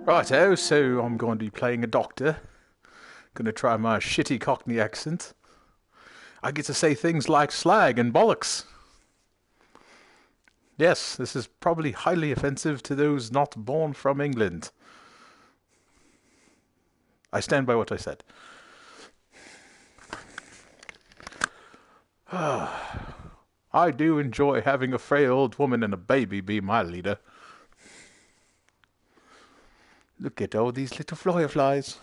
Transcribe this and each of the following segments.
Righto, so I'm going to be playing a doctor. Gonna try my shitty Cockney accent. I get to say things like slag and bollocks. Yes, this is probably highly offensive to those not born from England. I stand by what I said. I do enjoy having a frail old woman and a baby be my leader. Look at all these little fireflies.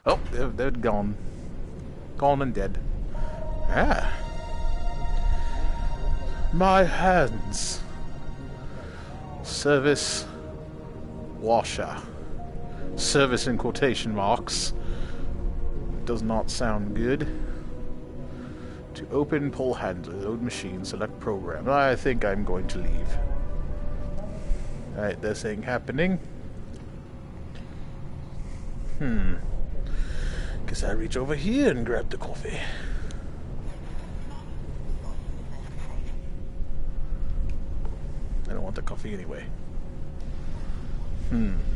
Oh, they're gone. Gone and dead. Ah. My hands. Service washer. Service in quotation marks. Does not sound good. To open, pull handle, load machine, select program. I think I'm going to leave. Alright, this ain't happening. Guess I reach over here and grab the coffee. I don't want the coffee anyway.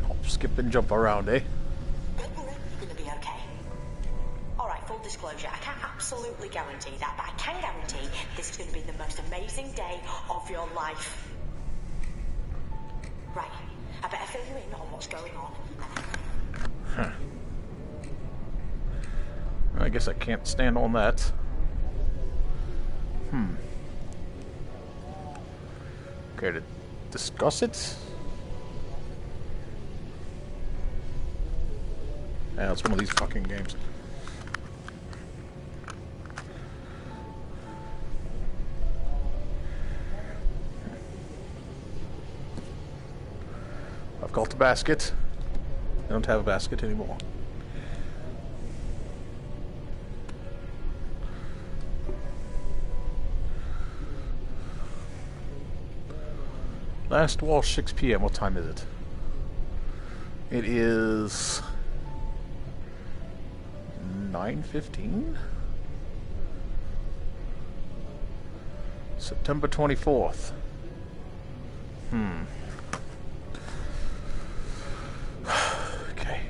Hop, skip, and jump around, eh? You're gonna be okay. Alright, full disclosure, I can't absolutely guarantee that, but I can guarantee this is gonna be the most amazing day of your life. Right, I better fill you in on what's going on. Huh. I guess I can't stand on that. Care to discuss it? Yeah, it's one of these fucking games. I've got the basket. I don't have a basket anymore. Last wash, 6 p.m. What time is it? It is 9:15. September 24th. Okay.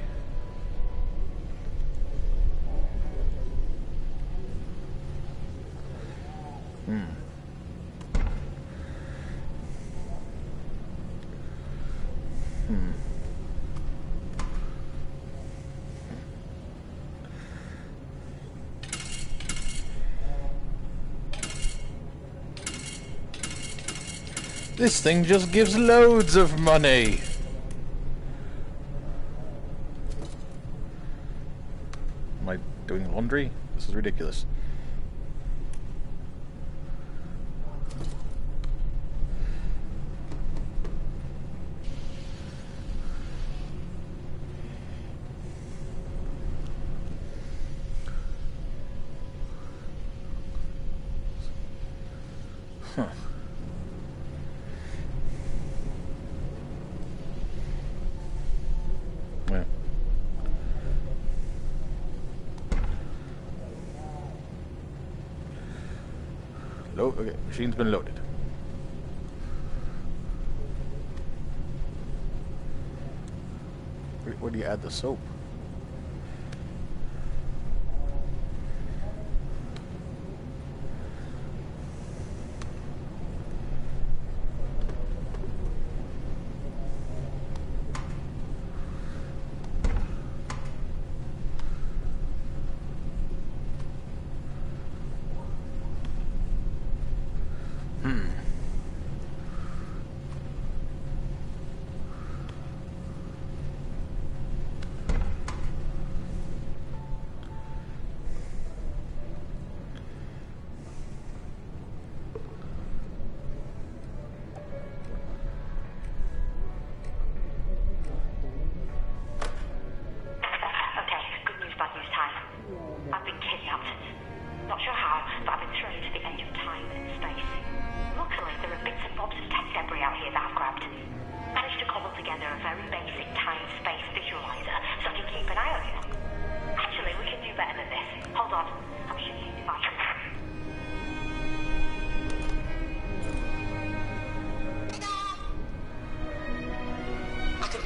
This thing just gives loads of money. Am I doing laundry? This is ridiculous. Huh. Yeah. Load. Okay, machine's been loaded. Where do you add the soap?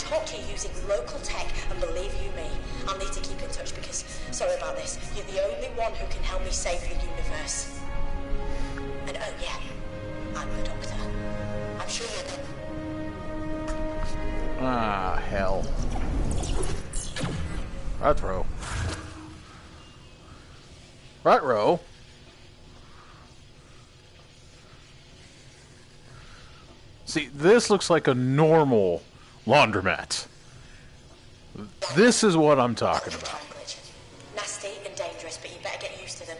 talk to you using local tech, and believe you me, I'll need to keep in touch because, sorry about this, you're the only one who can help me save the universe. And oh yeah, I'm the Doctor. I'm sure you'll come. Ah, hell. Retro. Retro? See, this looks like a normal laundromat. This is what I'm talking about. Nasty and dangerous, but you better get used to them.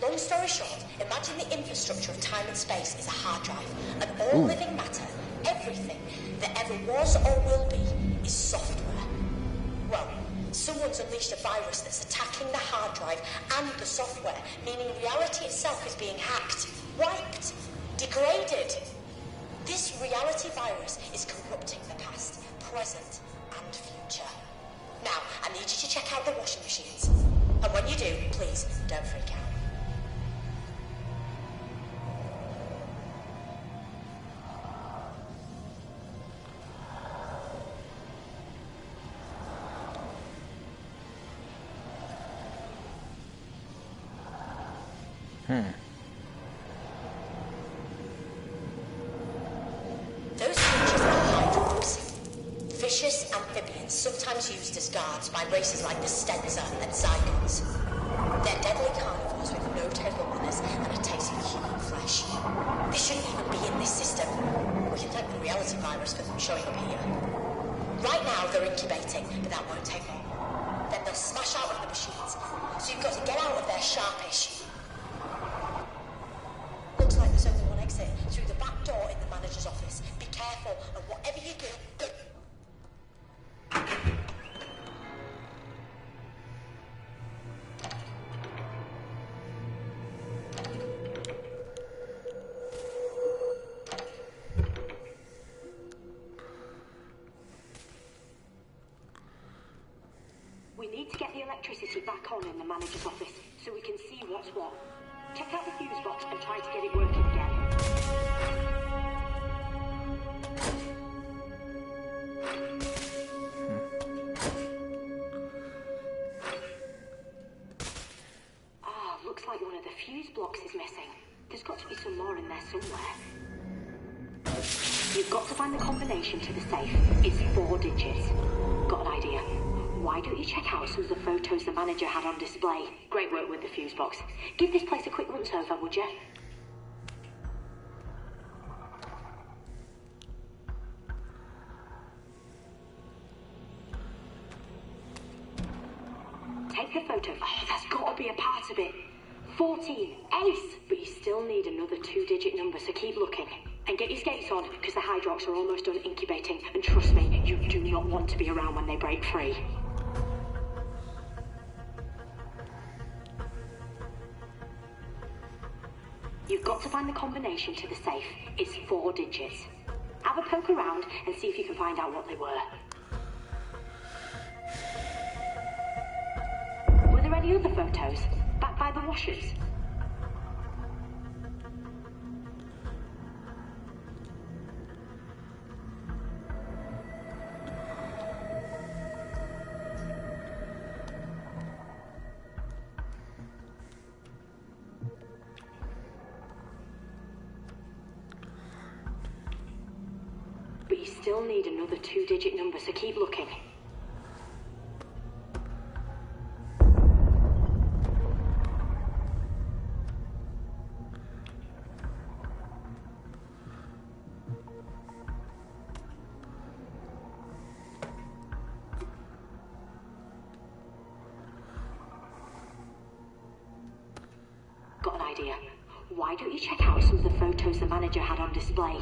Long story short, imagine the infrastructure of time and space is a hard drive, and all living matter, everything that ever was or will be, is software. Well, someone's unleashed a virus that's attacking the hard drive and the software, meaning reality itself is being hacked, wiped, degraded. This reality virus is corrupting the past, present, and future. Now, I need you to check out the washing machines. And when you do, please, don't freak out. Those creatures are hydroids. Vicious amphibians, sometimes used as guards by races like the Stenza and Zygons. They're deadly carnivores with no table manners and a taste for human flesh. They shouldn't even be in this system. We can thank the reality virus for them showing up here. Right now, they're incubating, but that won't take long. Then they'll smash out of the machines, so you've got to get out of there sharpish. Looks like there's only one exit, through the back door in the manager's office. Be careful, and whatever you do... We need to get the electricity back on in the manager's office, so we can see what's what. Check out the fuse box and try to get it working again. Ah, looks like one of the fuse blocks is missing. There's got to be some more in there somewhere. You've got to find the combination to the safe. It's 4 digits. Got an idea? Why don't you check out some of the photos the manager had on display? Great work with the fuse box. Give this place a quick once over, would you? Take the photo. Oh, that's got to be a part of it. 14. Ace! But you still need another 2-digit number, so keep looking. And get your skates on, because the Hydrox are almost done incubating. And trust me, you do not want to be around when they break free. You've got to find the combination to the safe. It's 4 digits. Have a poke around and see if you can find out what they were. Were there any other photos? Back by the washers? But you still need another 2-digit number, so keep looking. Got an idea. Why don't you check out some of the photos the manager had on display?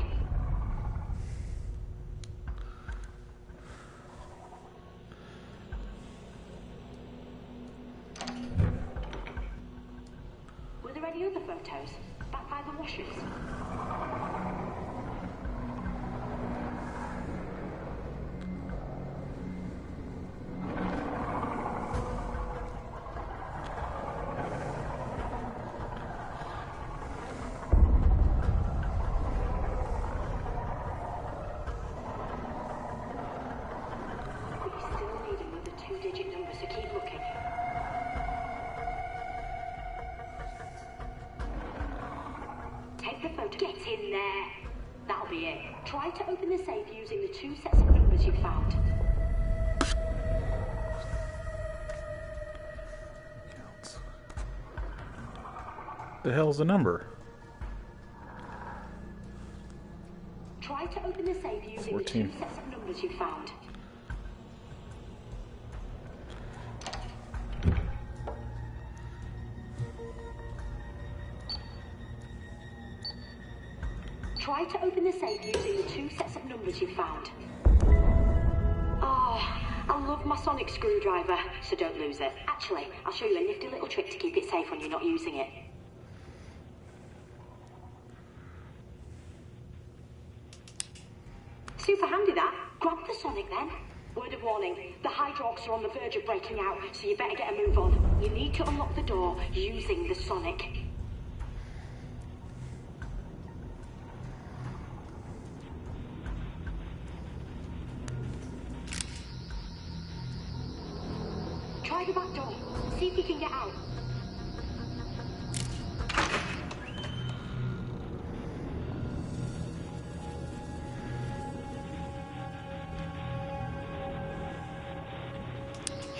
Were there any other photos? Back by the washers? so keep looking. Take the photo. Get in there. That'll be it. Try to open the safe using the 2 sets of numbers you found. The hell's the number? Try to open the safe using 14. the 2 sets of numbers you found. Try to open the safe using the 2 sets of numbers you found. Oh, I love my sonic screwdriver, so don't lose it. Actually, I'll show you a nifty little trick to keep it safe when you're not using it. Super handy that. Grab the sonic then. Word of warning, the Hydrox are on the verge of breaking out, so you better get a move on. You need to unlock the door using the sonic. Try the back door. See if you can get out.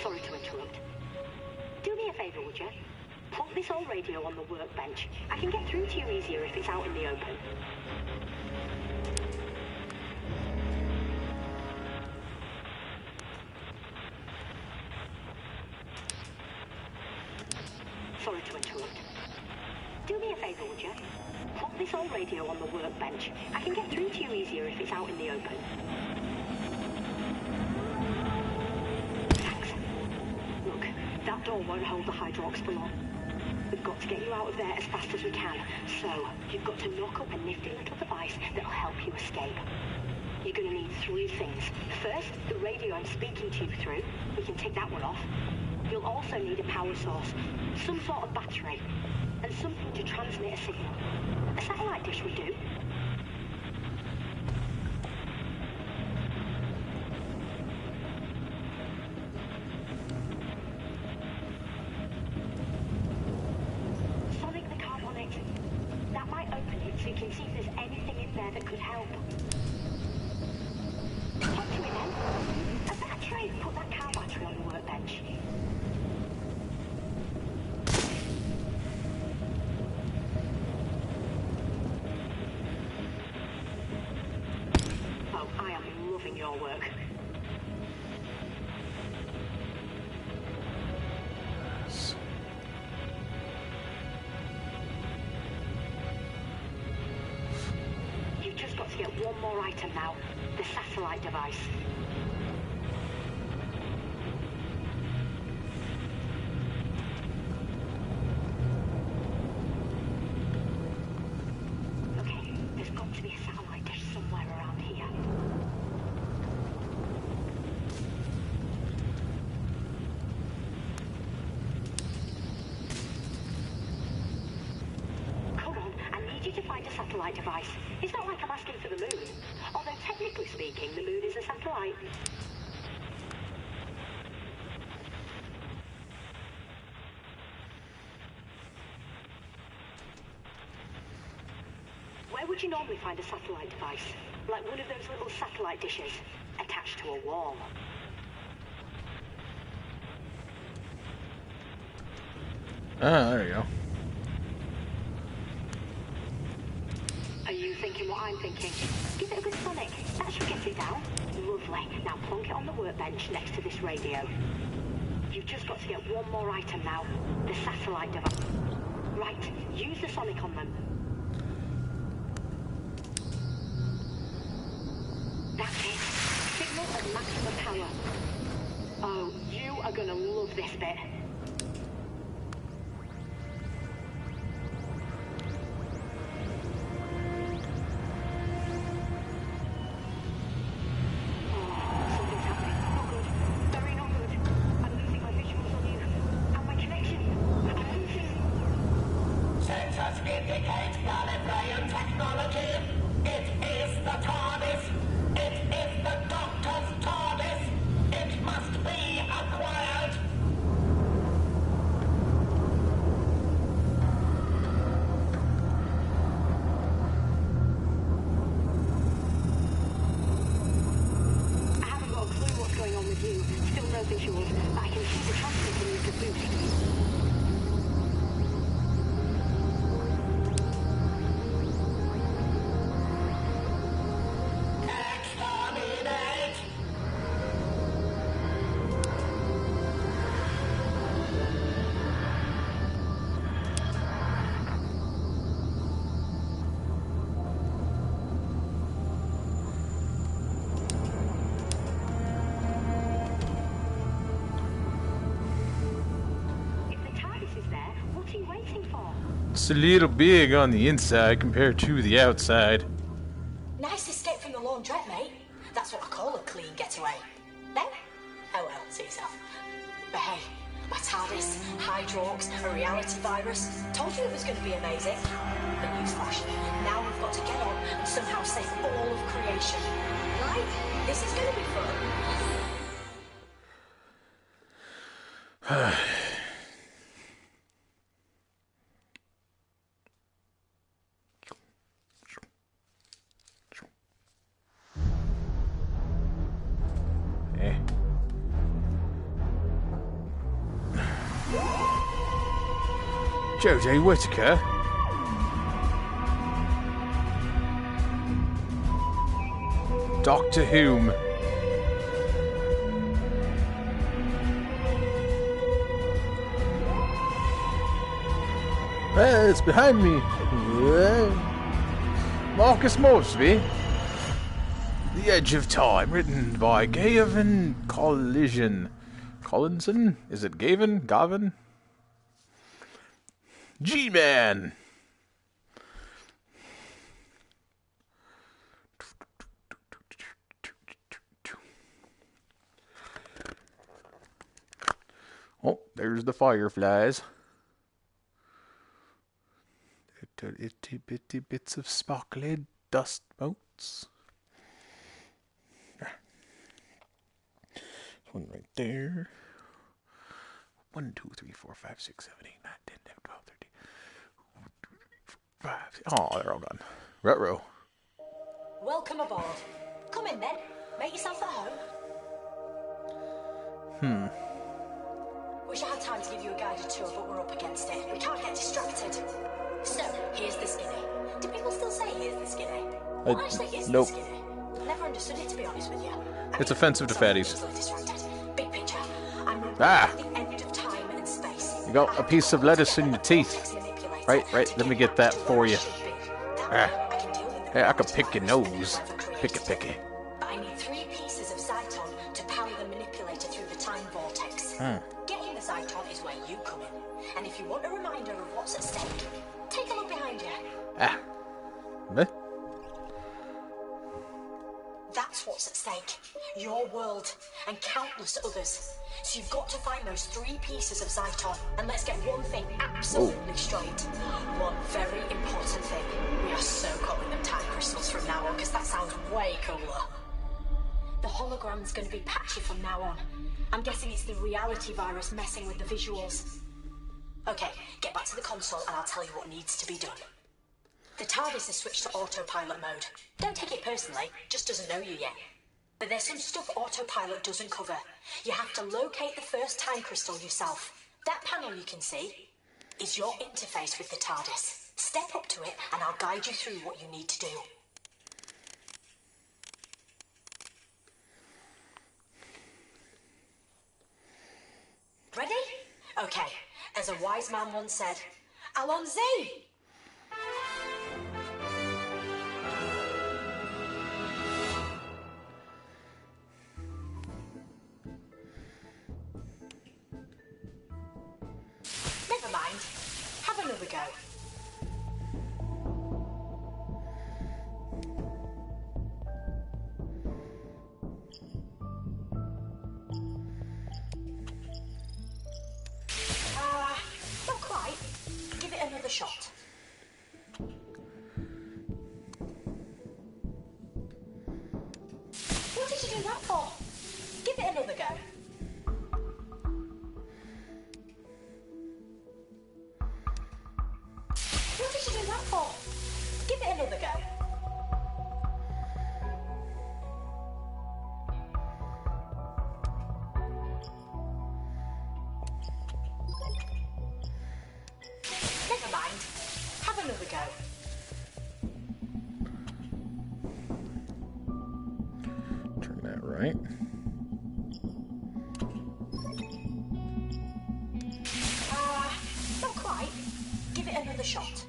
Sorry to interrupt. Do me a favour, would you? Plonk this old radio on the workbench. I can get through to you easier if it's out in the open. Sorry to interrupt. Do me a favour, would you? Plonk this old radio on the workbench. I can get through to you easier if it's out in the open. Thanks. Look, that door won't hold the Hydrox for long. We've got to get you out of there as fast as we can. So, you've got to knock up a nifty little device that'll help you escape. You're going to need 3 things. First, the radio I'm speaking to you through. We can take that one off. You'll also need a power source, some sort of battery, and something to transmit a signal. A satellite dish would do. Sonic the card on it. That might open it so you can see if there's anything in there that could help. Talk to it then. A battery. Put that car battery on the workbench. Oh, I am loving your work. You've just got to get one more item now. The satellite device. Okay, there's got to be a satellite dish somewhere around here. Come on, I need you to find a satellite device. It's not like I'm asking for the moon. Although technically speaking, the moon is a satellite. Where would you normally find a satellite device? Like one of those little satellite dishes attached to a wall. Ah, there you go. Are you thinking what I'm thinking? Give it a good sonic. That should get it down. Lovely. Now plonk it on the workbench next to this radio. You've just got to get one more item now. The satellite device. Right. Use the sonic on them. That's it. Signal at maximum power. Oh, you are gonna love this bit. Something's happening. Not good. Very not good. I'm losing my visuals on you. And my connection. I'm losing. Sensors indicate Galilean technology. It is the TARDIS. It is the Doctor's TARDIS. It must be acquired. no visuals, but I can see the transmitter needs a boost. Exterminate! If the TARDIS is there, what are you waiting for? It's a little big on the inside compared to the outside. Nice escape from the laundrette, mate. That's what I call a clean getaway. No? Oh well, see yourself. But hey, my TARDIS, Hydrox, a reality virus. Told you it was going to be amazing. But newsflash, now we've got to get on and somehow save all of creation. Right? This is going to be fun. Jodie Whittaker? Doctor Whom? It's behind me. Marcus Moresby. The Edge of Time, written by Gavin Collision. Collinson? Is it Gavin? Gavin? G-Man! Oh, there's the fireflies. Little itty bitty bits of sparkly dust motes. One right there. 1, 2, 3, 4, 5, 6, 7, 8, 9, 10, 11, 12, 13. 5. Oh, they're all gone. Ruh-roh. Welcome aboard. Come in then. Make yourself at home. Wish I had time to give you a guided tour, but we're up against it. We can't get distracted. So, here's the skinny. Do people still say here's the skinny? Well, actually, it's nope. the skinny. Never understood it, to be honest with you. It's offensive to fatties. Easily distracted. Big picture. I'm Ah! at the end of time and space. You got a piece of lettuce in your teeth. Right, let me get that for you. Ah. Hey, I could pick your nose. Pick it. But I need 3 pieces of Zyton to power the manipulator through the time vortex. Getting the Zyton is where you come in. And if you want a reminder of what's at stake, take a look behind you. Ah. What? That's what's at stake. Your world and countless others. So you've got to find those 3 pieces of Zyton. And let's get one thing absolutely straight. One very important thing. We are so calling them time crystals from now on, because that sounds way cooler. The hologram's going to be patchy from now on. I'm guessing it's the reality virus messing with the visuals. Okay, get back to the console and I'll tell you what needs to be done. The TARDIS is switched to autopilot mode. Don't take it personally, just doesn't know you yet. But there's some stuff autopilot doesn't cover. You have to locate the first time crystal yourself. That panel you can see is your interface with the TARDIS. Step up to it and I'll guide you through what you need to do. Ready? Okay. As a wise man once said, Allons-y! Never mind. Have another go. Not quite. Give it another shot. What did you do that for? Give it another go. What did you do that for? Give it another go. go. Turn that right. Not quite. Give it another shot.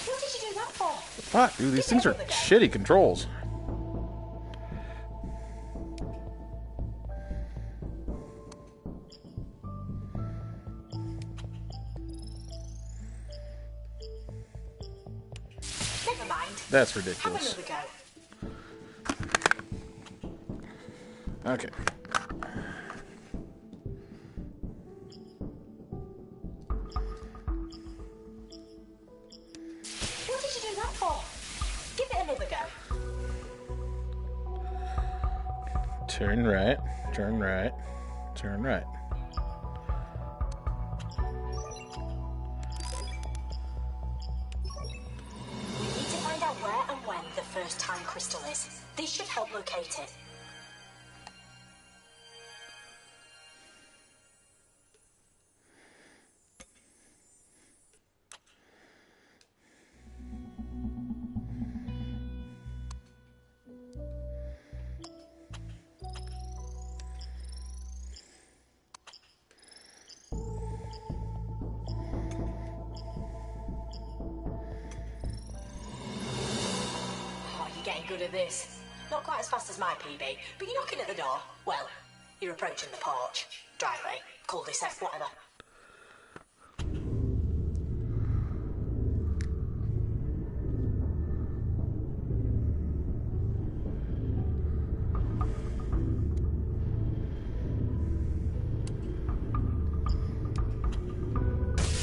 What did you do that for? Fuck, dude, these things are shitty controls. Never mind. That's Have ridiculous. another go. Okay. What did you do that for? Give it another go. Turn right, turn right, turn right. We need to find out where and when the first time crystal is. This should help locate it. Getting good at this. Not quite as fast as my PB, but you're knocking at the door. Well, you're approaching the porch, driveway, cul-de-sac, whatever.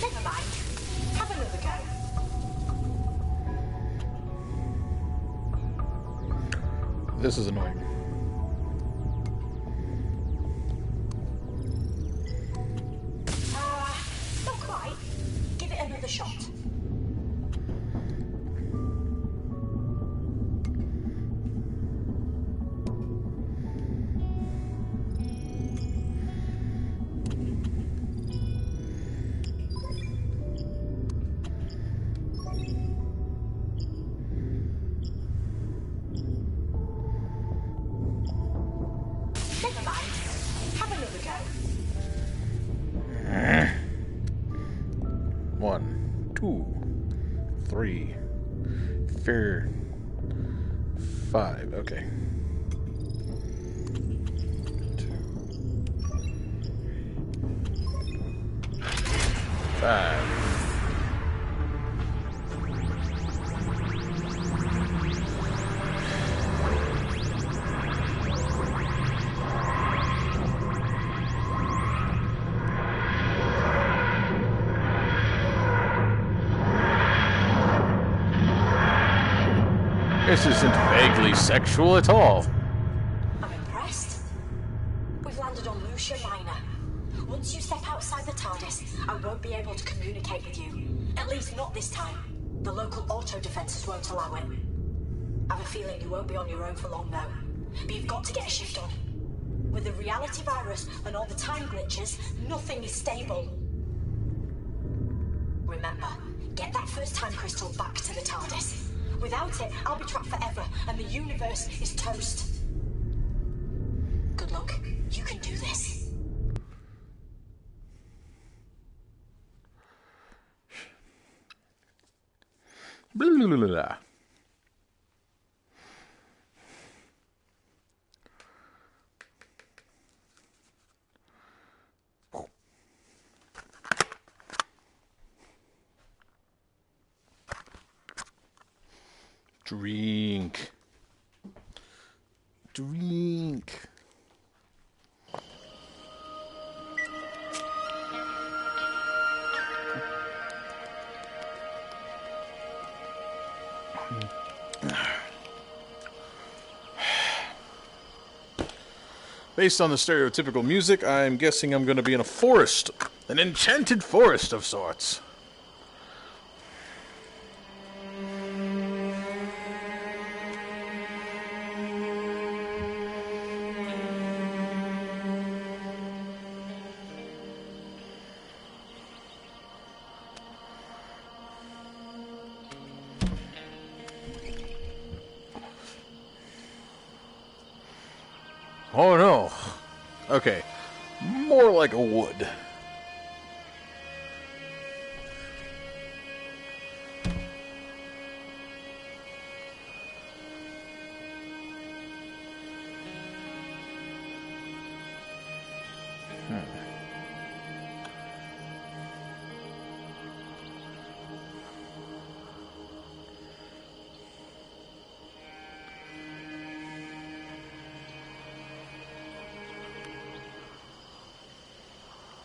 Never mind. Have another go. This is annoying. Not quite. Give it another shot. Never mind. Have another go. 1, 2, 3, 4, 5. Okay. 2, 5. This isn't vaguely sexual at all. I'm impressed. We've landed on Lucia Minor. Once you step outside the TARDIS, I won't be able to communicate with you. At least not this time. The local auto defenses won't allow it. I have a feeling you won't be on your own for long though. But you've got to get a shift on. With the reality virus and all the time glitches, nothing is stable. Remember, get that first time crystal back to the TARDIS. Without it, I'll be trapped forever, and the universe is toast. Good luck. You can do this. Blah, blah, blah, blah. Drink. Drink. Based on the stereotypical music, I'm guessing I'm going to be in a forest. An enchanted forest of sorts. Oh no. Okay. More like a wood.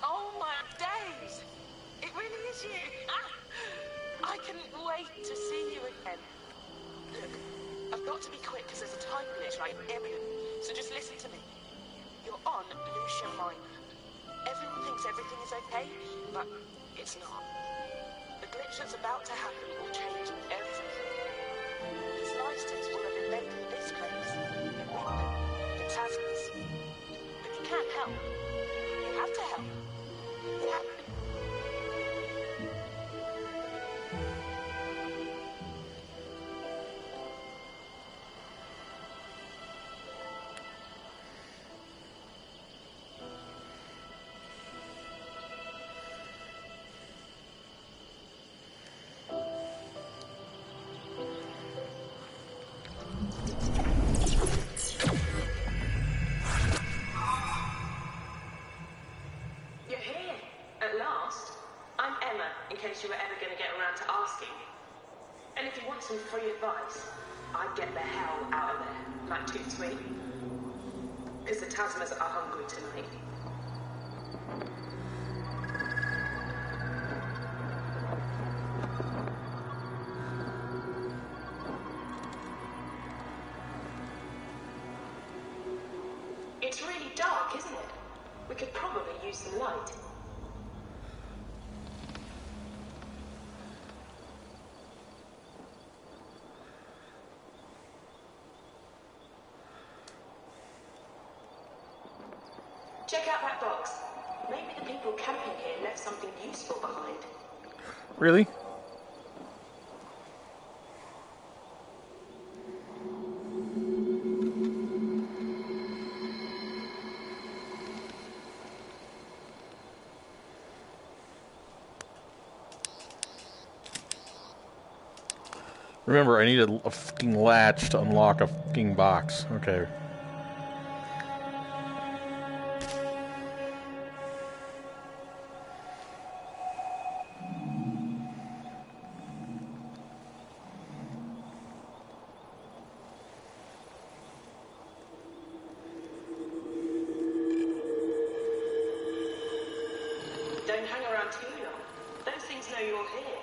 Oh my days! It really is you! I couldn't wait to see you again. Look, I've got to be quick because there's a time glitch right everywhere. So just listen to me. You're on Lucia Minor. Everyone thinks everything is okay, but it's not. The glitch that's about to happen will change everything. These lifesteps will have invaded this place, the Window, the Tasmans. But you can't help. You have to help. You have to. You're here, at last. I'm Emma, in case you were ever going to get around to asking. And if you want some free advice, I'd get the hell out of there, like 2-3. Because the Tasmas are hungry tonight. It's really dark, isn't it? We could probably use some light. Check out that box. Maybe the people camping here left something useful behind. Really? Remember, I need a fucking latch to unlock a fucking box. Okay. Don't hang around too long. Those things know you're here.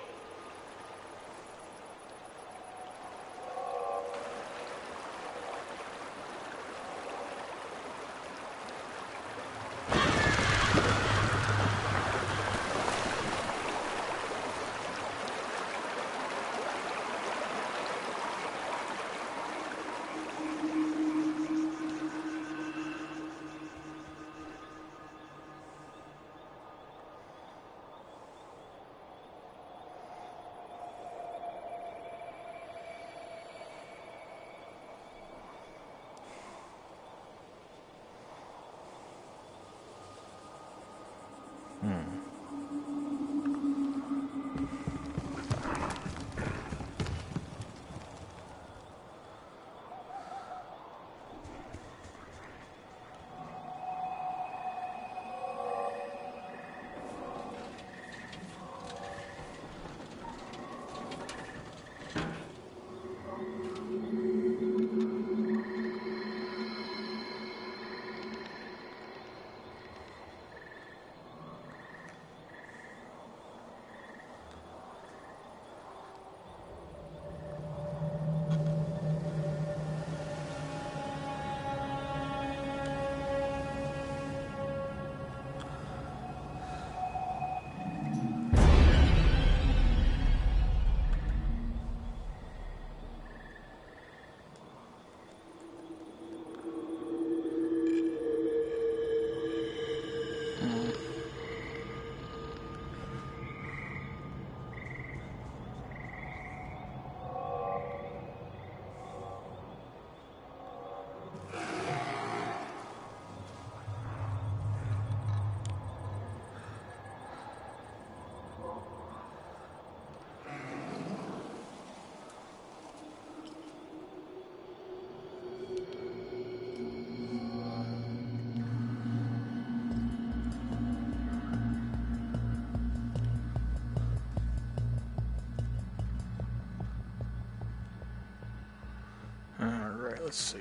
let's see.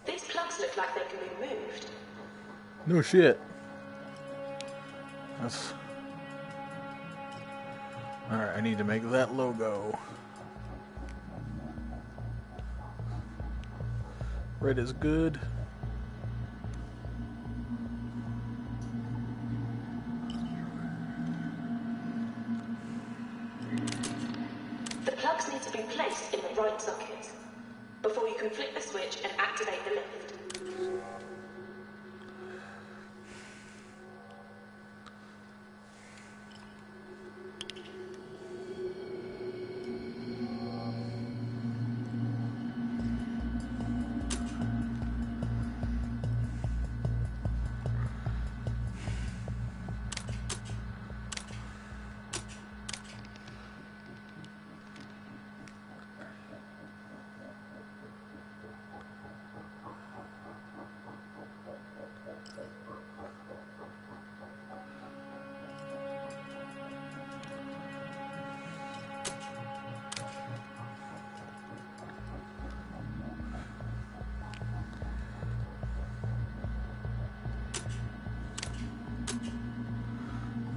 These plugs look like they can be moved. No shit. That's... Alright, I need to make that logo. Red is good. The plugs need to be placed in the right socket before you can flick the switch and activate the lift.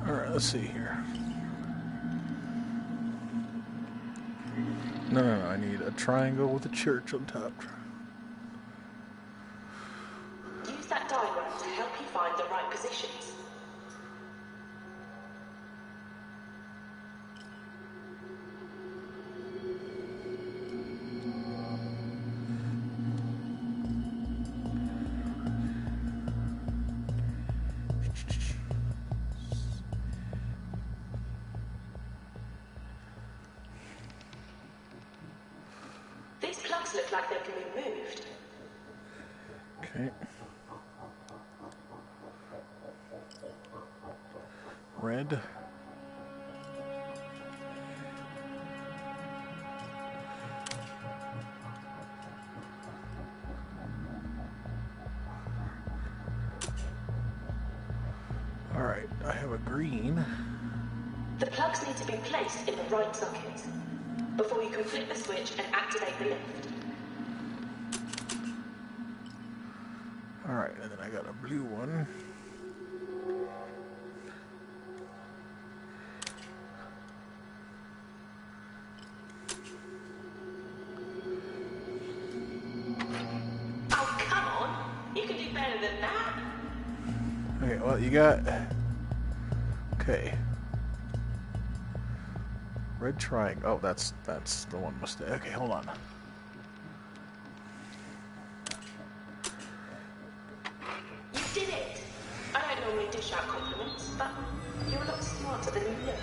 Alright, let's see here. No, I need a triangle with a church on top. Use that diagram to help you find the right positions. These plugs look like they can be moved. Okay. Red. Alright, I have a green. The plugs need to be placed in the right socket before you can flick the switch and activate the lift. Alright, and then I got a blue one. Oh, come on! You can do better than that! Okay, well, you got... Okay. Red triangle. Oh, that's the one mistake. Okay, hold on. You did it! I don't normally dish out compliments, but you're a lot smarter than you look.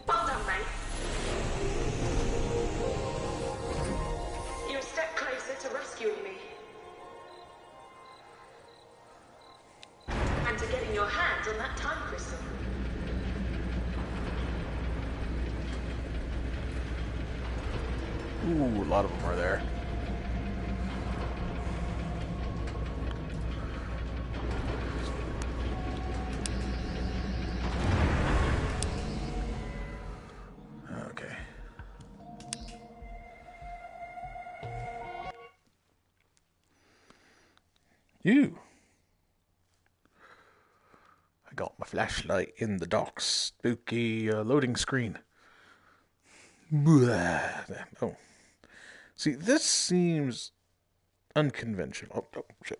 Well done, mate. You're a step closer to rescuing me. And to getting your hands on that time crystal. Ooh, a lot of them are there. Okay. You. I got my flashlight in the dark, spooky loading screen. Blah. Oh. See, this seems unconventional. Oh, shit.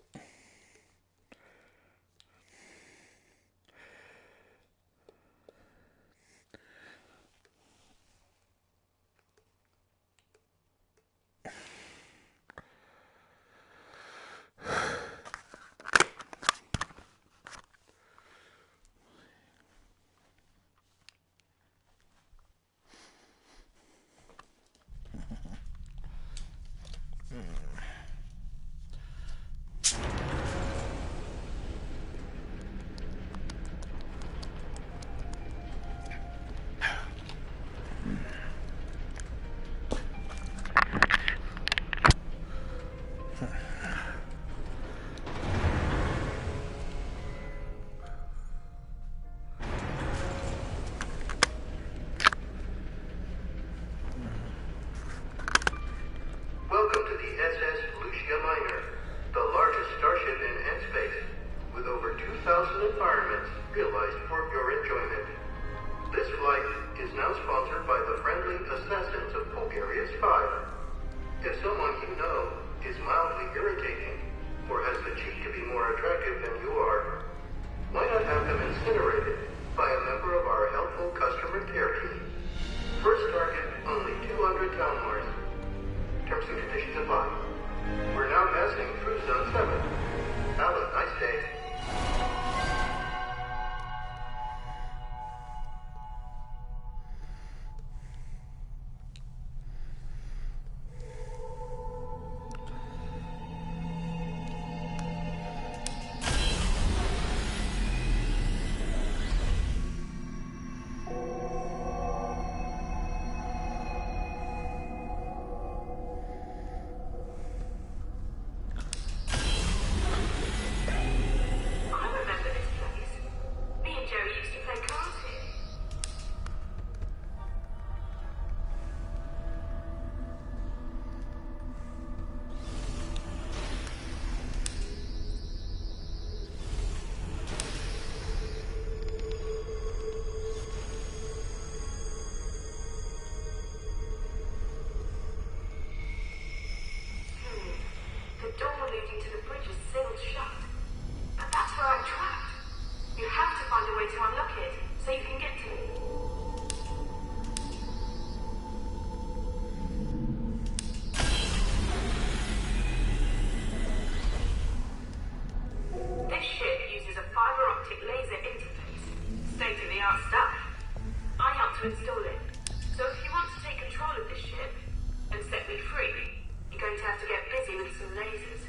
2,000 environments realized for your enjoyment. This flight is now sponsored by the friendly assassins of Bulgaria's 5. If someone you know is mildly irritating, or has the cheek to be more attractive than you are, why not have them incinerated by a member of our helpful customer care team? First target, only 200 town mars. Terms and conditions apply. We're now passing through Zone 7. Have a nice day. Install it. So if you want to take control of this ship and set me free, you're going to have to get busy with some lasers.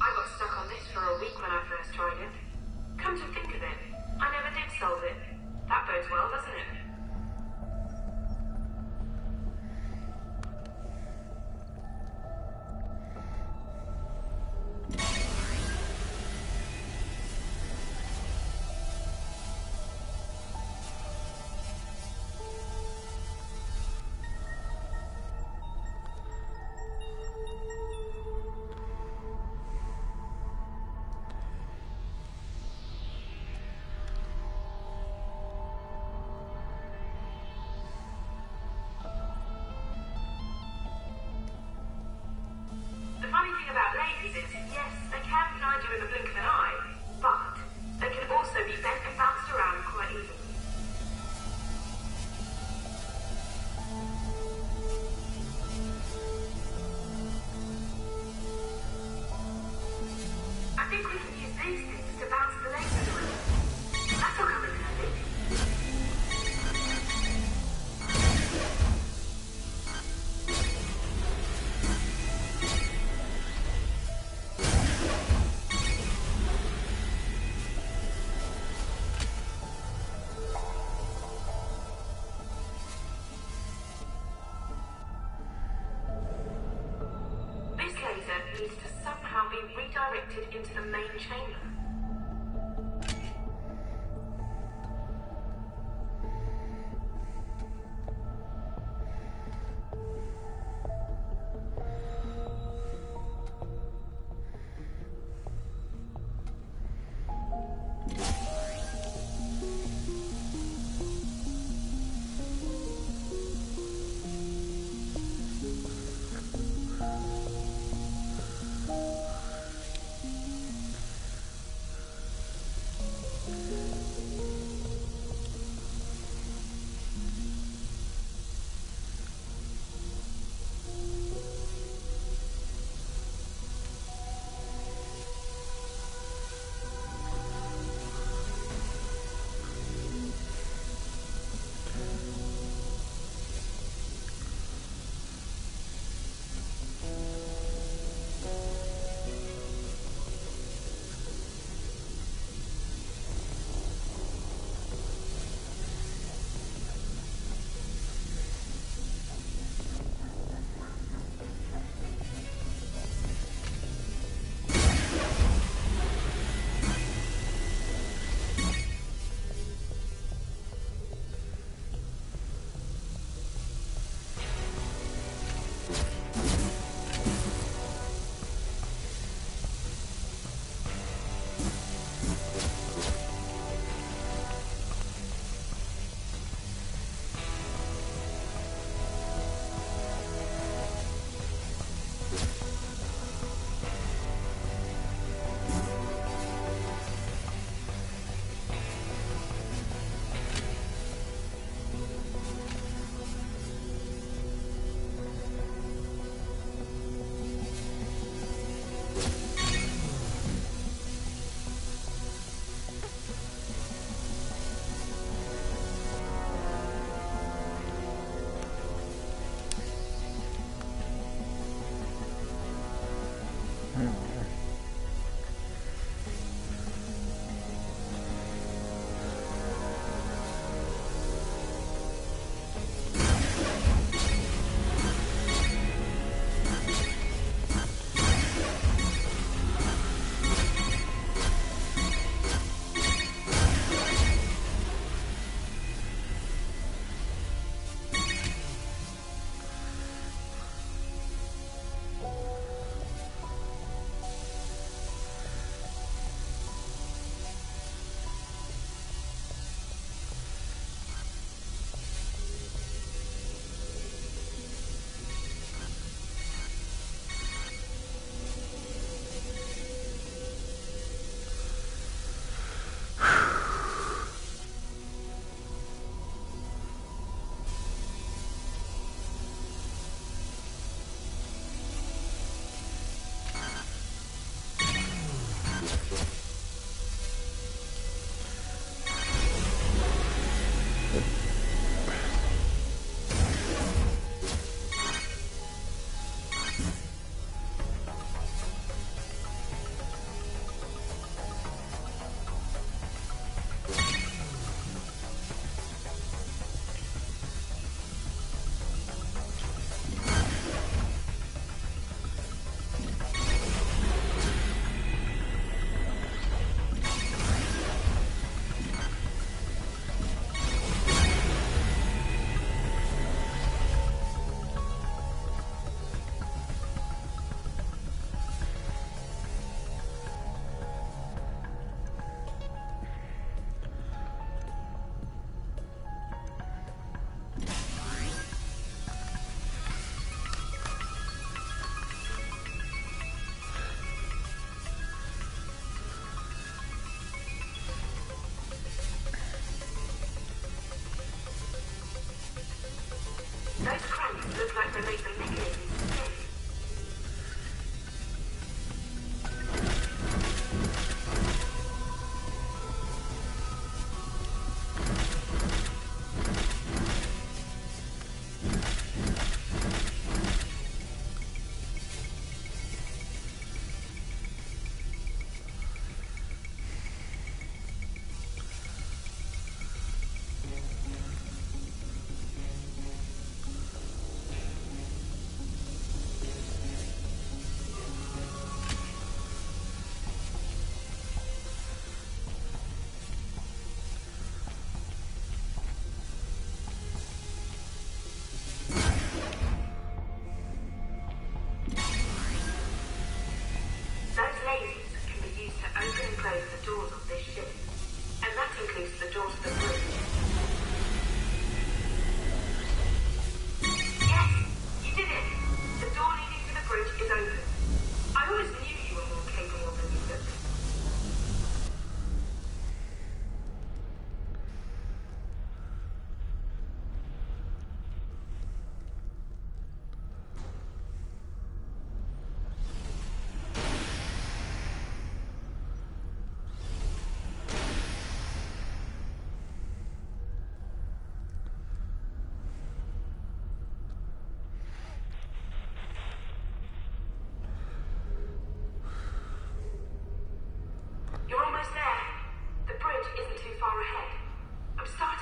I got stuck on this for a week when I first tried it. Come to think of it, I never did solve it. That bodes well, doesn't it? The funny thing about lasers is, yes, they can blind you in the blink of an eye, but they can also be bent and bounced around quite easily. I think we can use these things to bounce the lasers around. That'll come in handy. Needs to somehow be redirected into the main chamber.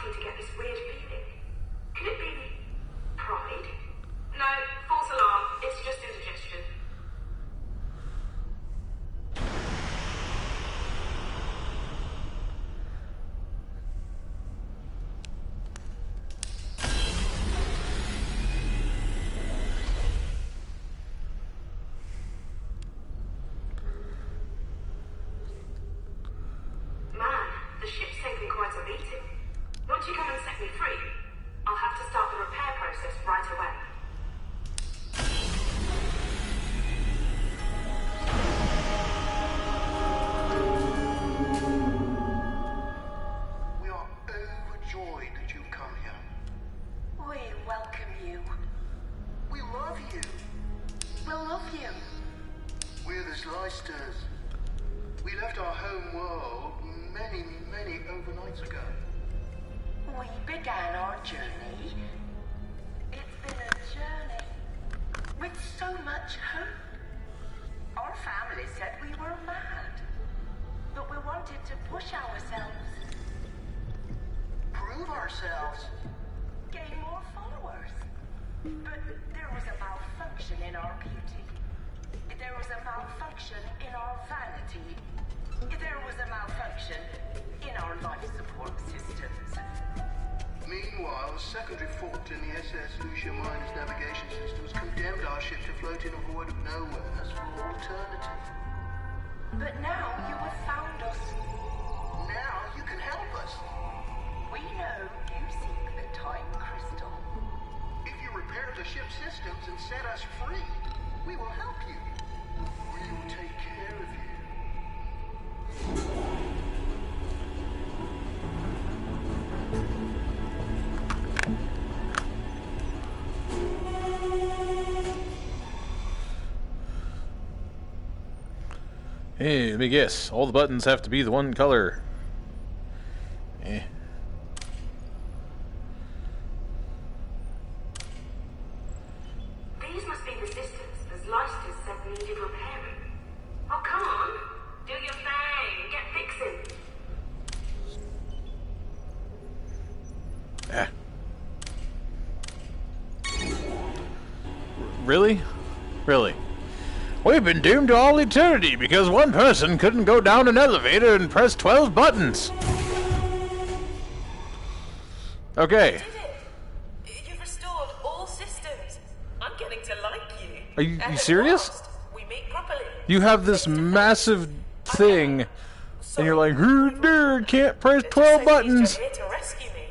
starting to get this weird feeling. Could it be pride? No, false alarm. It's just indigestion. Man, the ship's taken quite a beating. Once you come and set me free, I'll have to start the repair process right away. We are overjoyed that you've come here. We welcome you. We love you. We'll love you. We're the Zlysters. We left our home world many, many overnights ago. We began our journey. It's been a journey with so much hope. Our family said we were mad, but we wanted to push ourselves, Prove ourselves. gain more followers. But there was a malfunction in our beauty. There was a malfunction in our vanity. There was a malfunction in our life support systems. Meanwhile, a secondary fault in the SS Lucia Miner's navigation systems condemned our ship to float in a void of nowhereness for all eternity. But now you have found us. Now you can help us. We know you seek the time crystal. If you repair the ship's systems and set us free, we will help you. We will take care of you. Hey, let me guess. All the buttons have to be the one color. Eh. These must be the systems the Zlysters said needed repairing. Oh, come on. Do your thing. Get fixing. Ah. Really? Really? We've been doomed to all eternity because one person couldn't go down an elevator and press 12 buttons. Okay. Did it? You've restored all systems. I'm getting to like you. Are you And at serious? last, we meet properly. You have this massive thing, and you're like, can't press 12 buttons. You're here to rescue me.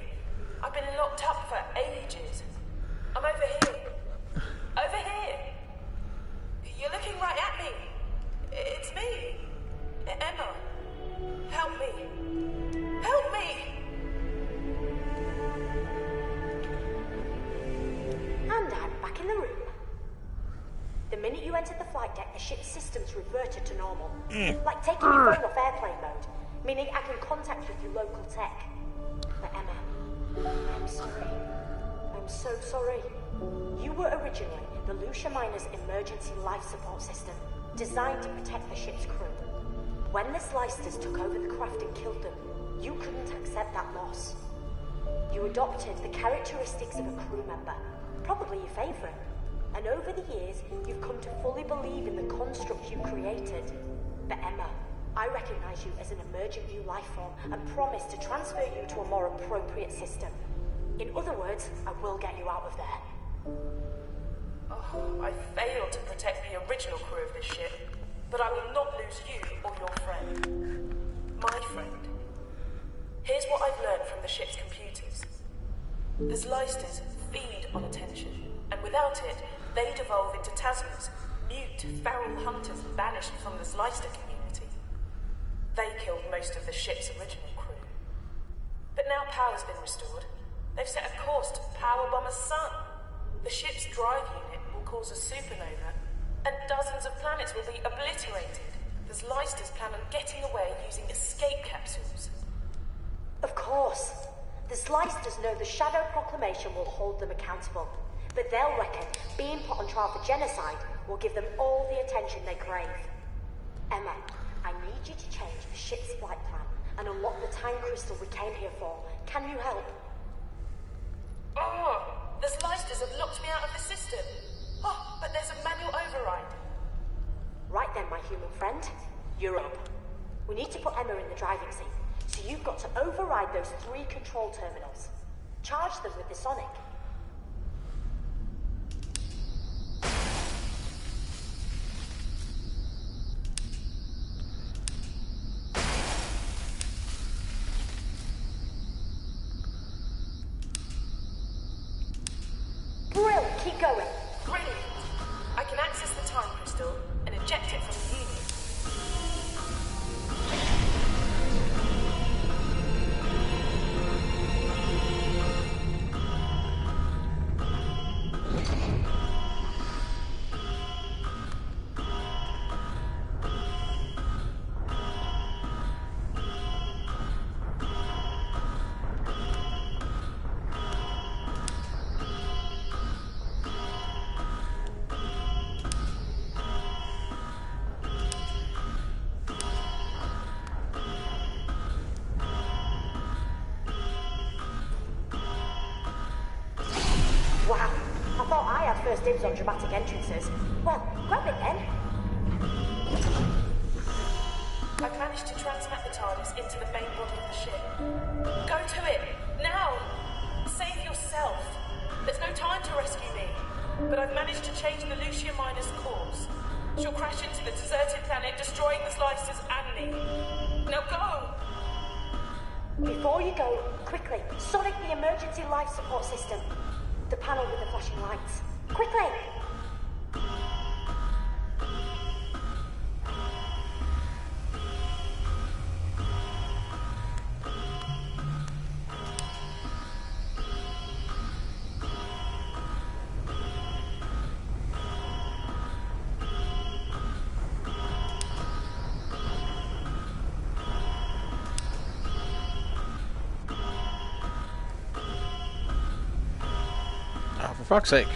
I've been locked up for ages. I'm over here. Over here. You're looking right at me. It's me. Emma. Help me. Help me. And I'm back in the room. The minute you entered the flight deck, the ship's systems reverted to normal. Like taking your phone off airplane mode, meaning I can contact you through local tech. But Emma, I'm sorry. I'm so sorry. You were originally the Lucia Miner's emergency life support system, designed to protect the ship's crew. When the Zlysters took over the craft and killed them, you couldn't accept that loss. You adopted the characteristics of a crew member, probably your favorite. And over the years, you've come to fully believe in the construct you created. But Emma, I recognize you as an emergent new life form and promise to transfer you to a more appropriate system. In other words, I will get you out of there. Oh, I failed to protect the original crew of this ship, but I will not lose you or your friend. My friend. Here's what I've learned from the ship's computers. The Zlysters feed on attention, and without it, they devolve into Tasmans, mute, feral hunters banished from the Zlyster community. They killed most of the ship's original crew. But now power's been restored. They've set a course to powerbomb a sun. The ship's drive unit will cause a supernova, and dozens of planets will be obliterated. The Zlysters plan on getting away using escape capsules. Of course. The Zlysters know the Shadow Proclamation will hold them accountable, but they'll reckon being put on trial for genocide will give them all the attention they crave. Emma, I need you to change the ship's flight plan and unlock the time crystal we came here for. Can you help? Oh, the Slicers have locked me out of the system. Oh, but there's a manual override. Right then, my human friend. You're up. We need to put Emma in the driving seat, so you've got to override those 3 control terminals. Charge them with the sonic. Brill, keep going. Brilliant. I can access the time crystal and eject it from the unit. Wow, I thought I had first dibs on dramatic entrances. Well, grab it then. I've managed to transmit the TARDIS into the main body of the ship. Go to it, now! Save yourself. There's no time to rescue me, but I've managed to change the Lucia Minor's course. She'll crash into the deserted planet, destroying the Slicers and me. Now go! Before you go, quickly, sonic the emergency life support system. The panel with the flashing lights. Quickly! For fuck's sake.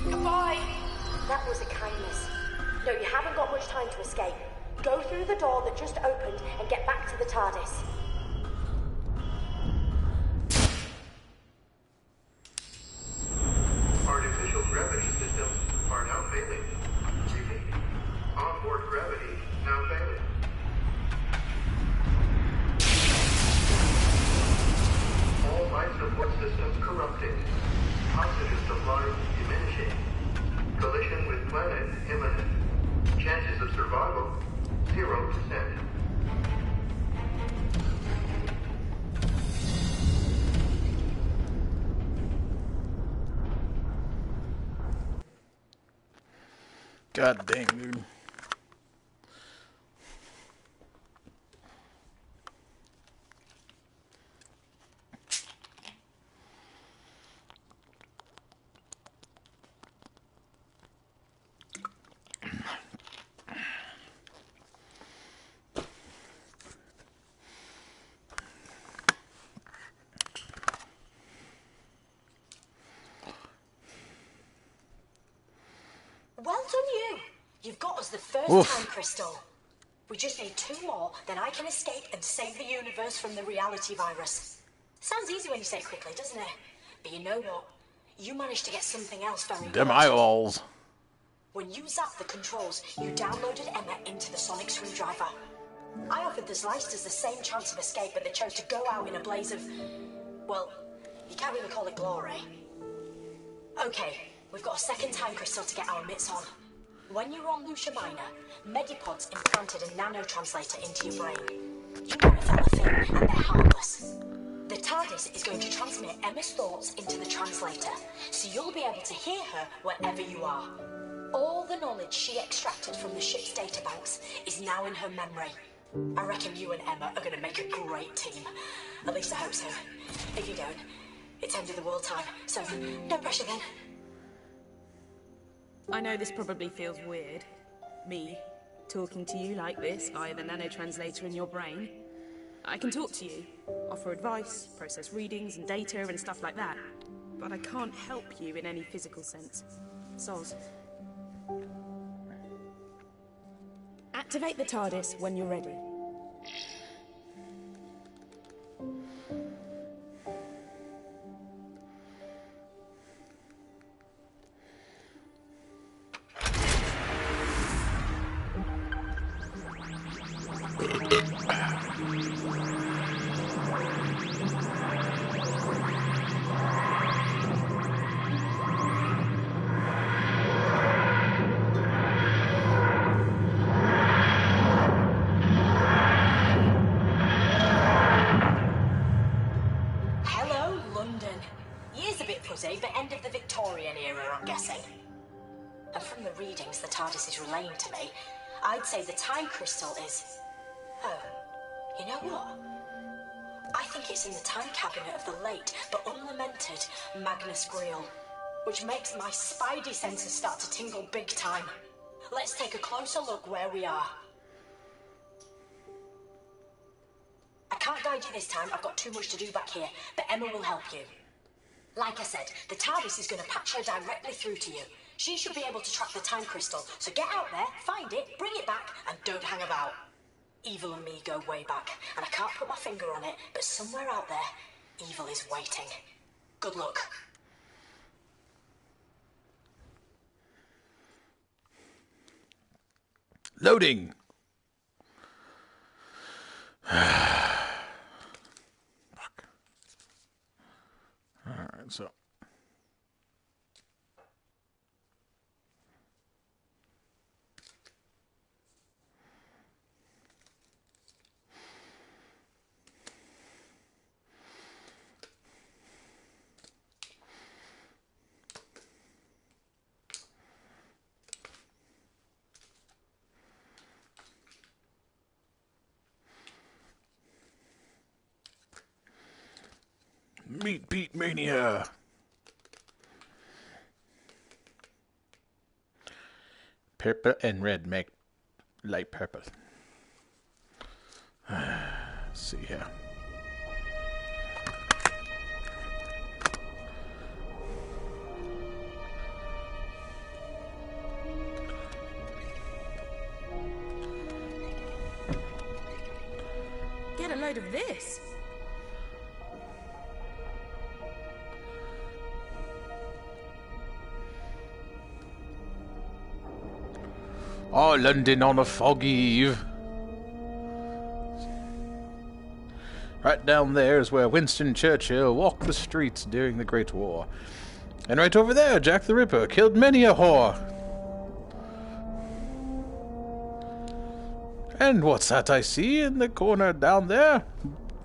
Goodbye! That was a kindness. No, you haven't got much time to escape. Go through the door that just opened and get back to the TARDIS. Artificial gravity systems are now failing. Repeat. Onboard gravity now failing. All life support systems corrupted. Oxygen supply diminishing. Collision with planet imminent. Chances of survival 0%. God dang, dude. Well done you. You've got us the first time crystal. We just need 2 more, then I can escape and save the universe from the reality virus. Sounds easy when you say it quickly, doesn't it? But you know what? You managed to get something else very Them good. eyeballs. When you zapped the controls, you downloaded Emma into the sonic screwdriver. I offered the Slicers the same chance of escape, but they chose to go out in a blaze of... well, you can't really call it glory. Okay, we've got a second time crystal to get our mitts on. When you were on Lucia Minor, Medipods implanted a nanotranslator into your brain. You won't feel a thing, and they're harmless. The TARDIS is going to transmit Emma's thoughts into the translator, so you'll be able to hear her wherever you are. All the knowledge she extracted from the ship's databanks is now in her memory. I reckon you and Emma are going to make a great team. At least I hope so. If you don't, it's end of the world time, so no pressure then. I know this probably feels weird. Me, talking to you like this via the nanotranslator in your brain. I can talk to you, offer advice, process readings and data and stuff like that. But I can't help you in any physical sense. Soz. Activate the TARDIS when you're ready. but end of the Victorian era, I'm guessing. And from the readings the TARDIS is relaying to me, I'd say the time crystal is... Oh, you know what? I think it's in the time cabinet of the late but unlamented Magnus Greel, which makes my spidey senses start to tingle big time. Let's take a closer look where we are. I can't guide you this time, I've got too much to do back here, but Emma will help you. Like I said, the TARDIS is going to patch her directly through to you. She should be able to track the time crystal, so get out there, find it, bring it back, and don't hang about. Evil and me go way back, and I can't put my finger on it, but somewhere out there, evil is waiting. Good luck. Loading! Fuck. Alright, so... Meat Beat Mania! Purple and red make light purple. Let's see here. Get a load of this. Oh, London on a foggy eve. Right down there is where Winston Churchill walked the streets during the Great War. And right over there, Jack the Ripper killed many a whore. And what's that I see in the corner down there?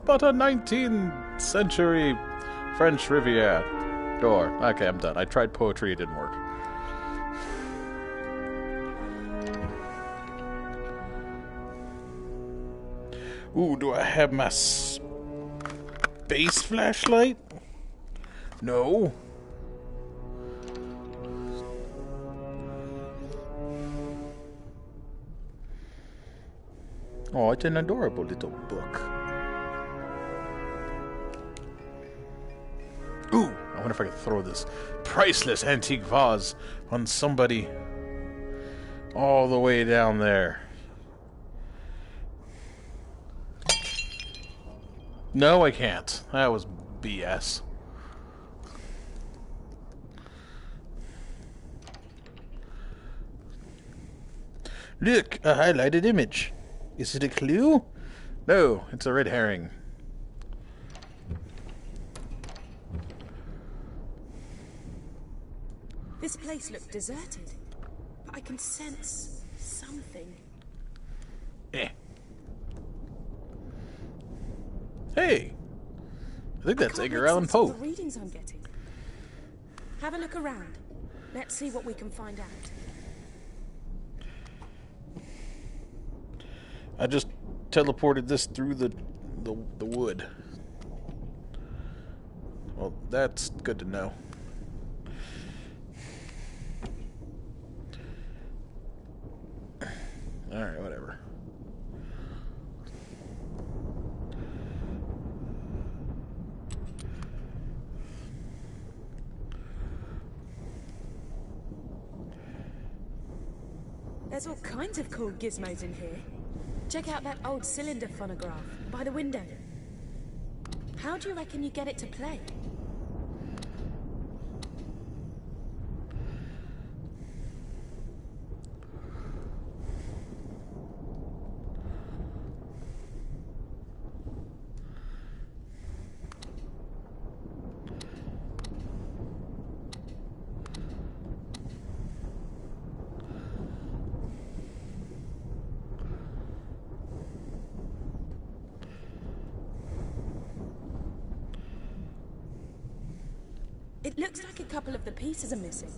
But a 19th century French Riviera door. Okay, I'm done. I tried poetry, it didn't work. Ooh, do I have my space flashlight? No. Oh, it's an adorable little book. Ooh, I wonder if I could throw this priceless antique vase on somebody all the way down there. No, I can't. That was BS. Look, a highlighted image. Is it a clue? No, it's a red herring. This place looked deserted, but I can sense something. Eh. Hey, I think that's Edgar Allan Poe. The readings I'm getting. Have a look around. Let's see what we can find out. I just teleported this through the wood. Well, that's good to know. All right, whatever. There's all kinds of cool gizmos in here. Check out that old cylinder phonograph by the window. How do you reckon you get it to play? It looks like a couple of the pieces are missing.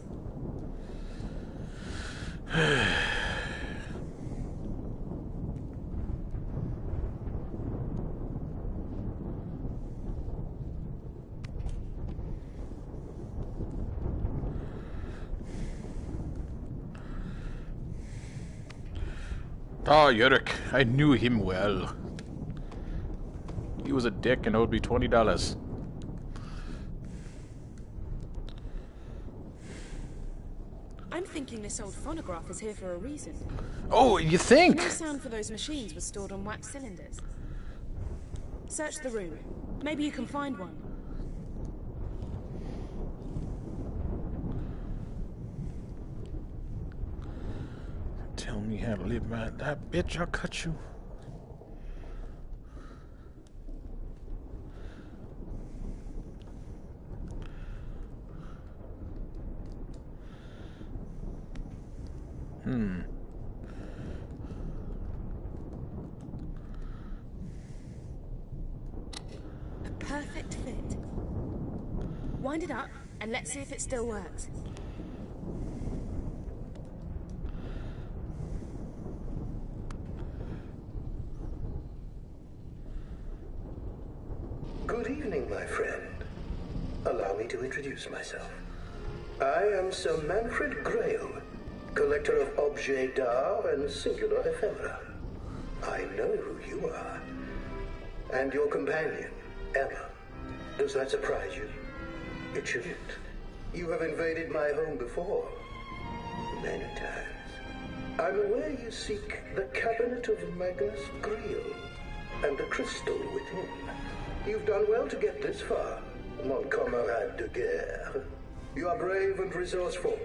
Ah, Yurik. I knew him well. He was a dick and owed me $20. I'm thinking this old phonograph is here for a reason. Oh, you think? No sound for those machines was stored on wax cylinders. Search the room. Maybe you can find one. Tell me how to live my... That bitch, I'll cut you. A perfect fit. Wind it up and let's see if it still works. Good evening, my friend. Allow me to introduce myself. I am Sir Manfred Grail, collector of objets d'art and singular ephemera. I know who you are. And your companion, Emma. Does that surprise you? It shouldn't. You have invaded my home before. Many times. I'm aware you seek the cabinet of Magnus Greel and the crystal within. You've done well to get this far, mon camarade de guerre. You are brave and resourceful.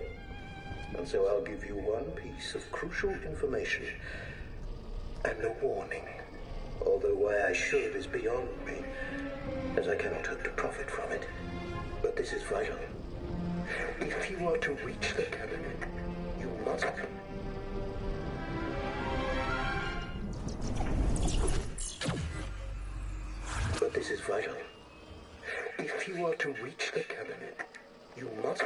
And so I'll give you one piece of crucial information and a warning. Although why I should is beyond me, as I cannot hope to profit from it. But this is vital. If you are to reach the cabinet, you must... But this is vital. If you are to reach the cabinet, you must...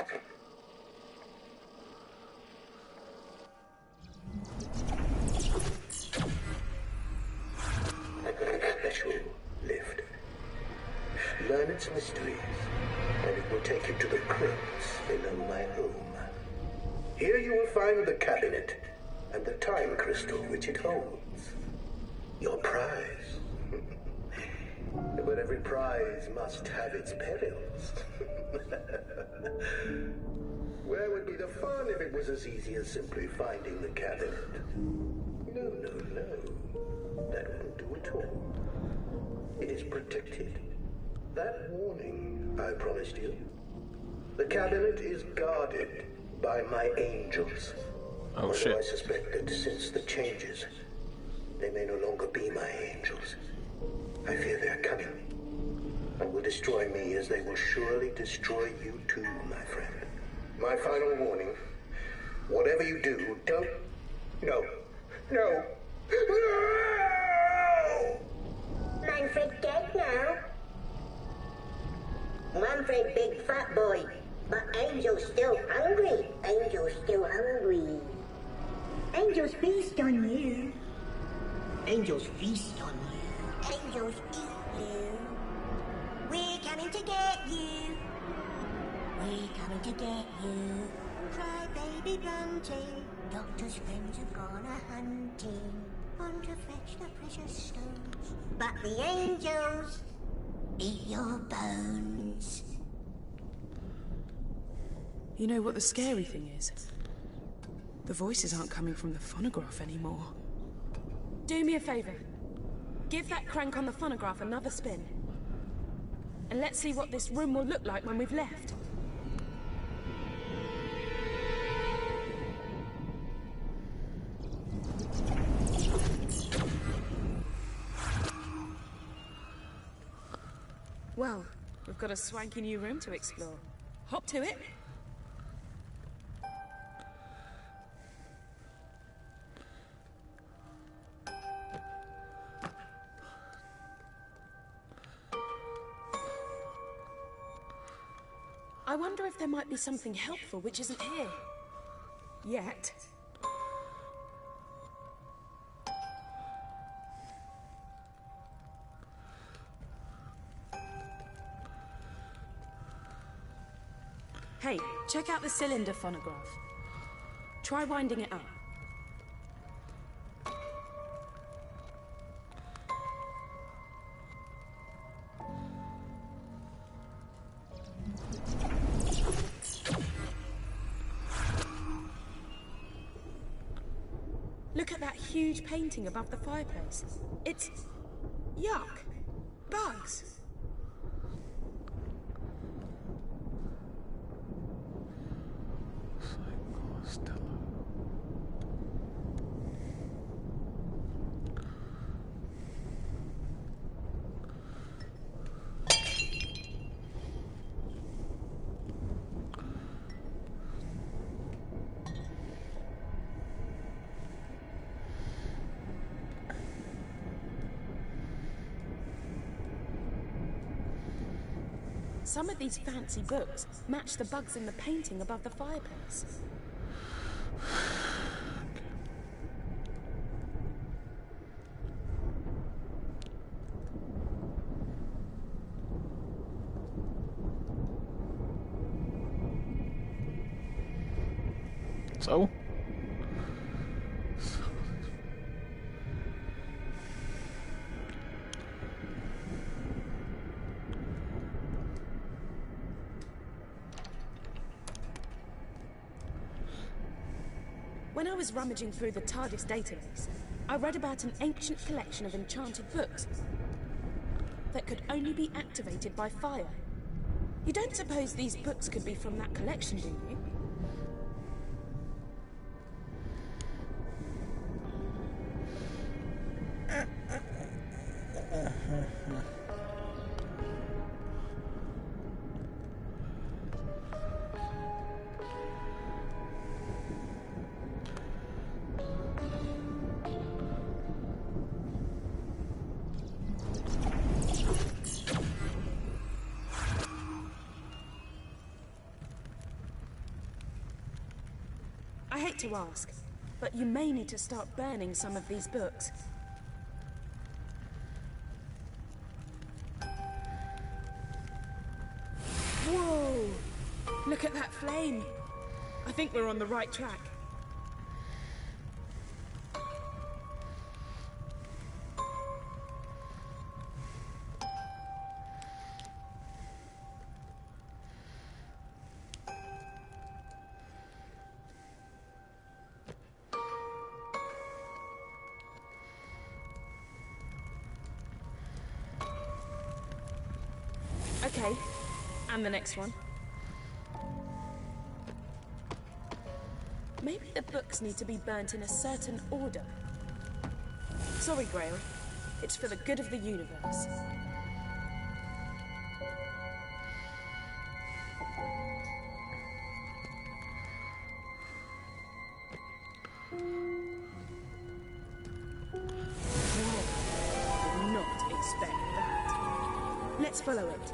Special lift. Learn its mysteries, and it will take you to the crypts below my home. Here you will find the cabinet, and the time crystal which it holds. Your prize. But every prize must have its perils. Where would be the fun if it was as easy as simply finding the cabinet? No, no, no. That wouldn't do at all. It is protected. That warning I promised you. The cabinet is guarded by my angels. Oh, Although shit. I suspect that since the changes, they may no longer be my angels. I fear they're coming, and will destroy me as they will surely destroy you too, my friend. My final warning, whatever you do, don't... No. No. No! Manfred dead now. Manfred big fat boy. But Angel's still hungry. Angel's still hungry. Angels feast on you. Angels feast on you. Angels eat you. We're coming to get you. We're coming to get you. Cry baby Blunty. Doctor's friends have gone a-hunting. On to fetch the precious stones. But the angels eat your bones. You know what the scary thing is? The voices aren't coming from the phonograph anymore. Do me a favor. Give that crank on the phonograph another spin. And let's see what this room will look like when we've left. Well, we've got a swanky new room to explore. Hop to it. I wonder if there might be something helpful which isn't here. Yet. Hey, check out the cylinder phonograph. Try winding it up. Look at that huge painting above the fireplace. It's... yuck. Bugs. Some of these fancy books match the bugs in the painting above the fireplace. So? When I was rummaging through the TARDIS database, I read about an ancient collection of enchanted books that could only be activated by fire. You don't suppose these books could be from that collection, do you? I hate to ask, but you may need to start burning some of these books. Whoa! Look at that flame! I think we're on the right track. Okay, and the next one. Maybe the books need to be burnt in a certain order. Sorry, Grail. It's for the good of the universe. Whoa, did not expect that. Let's follow it.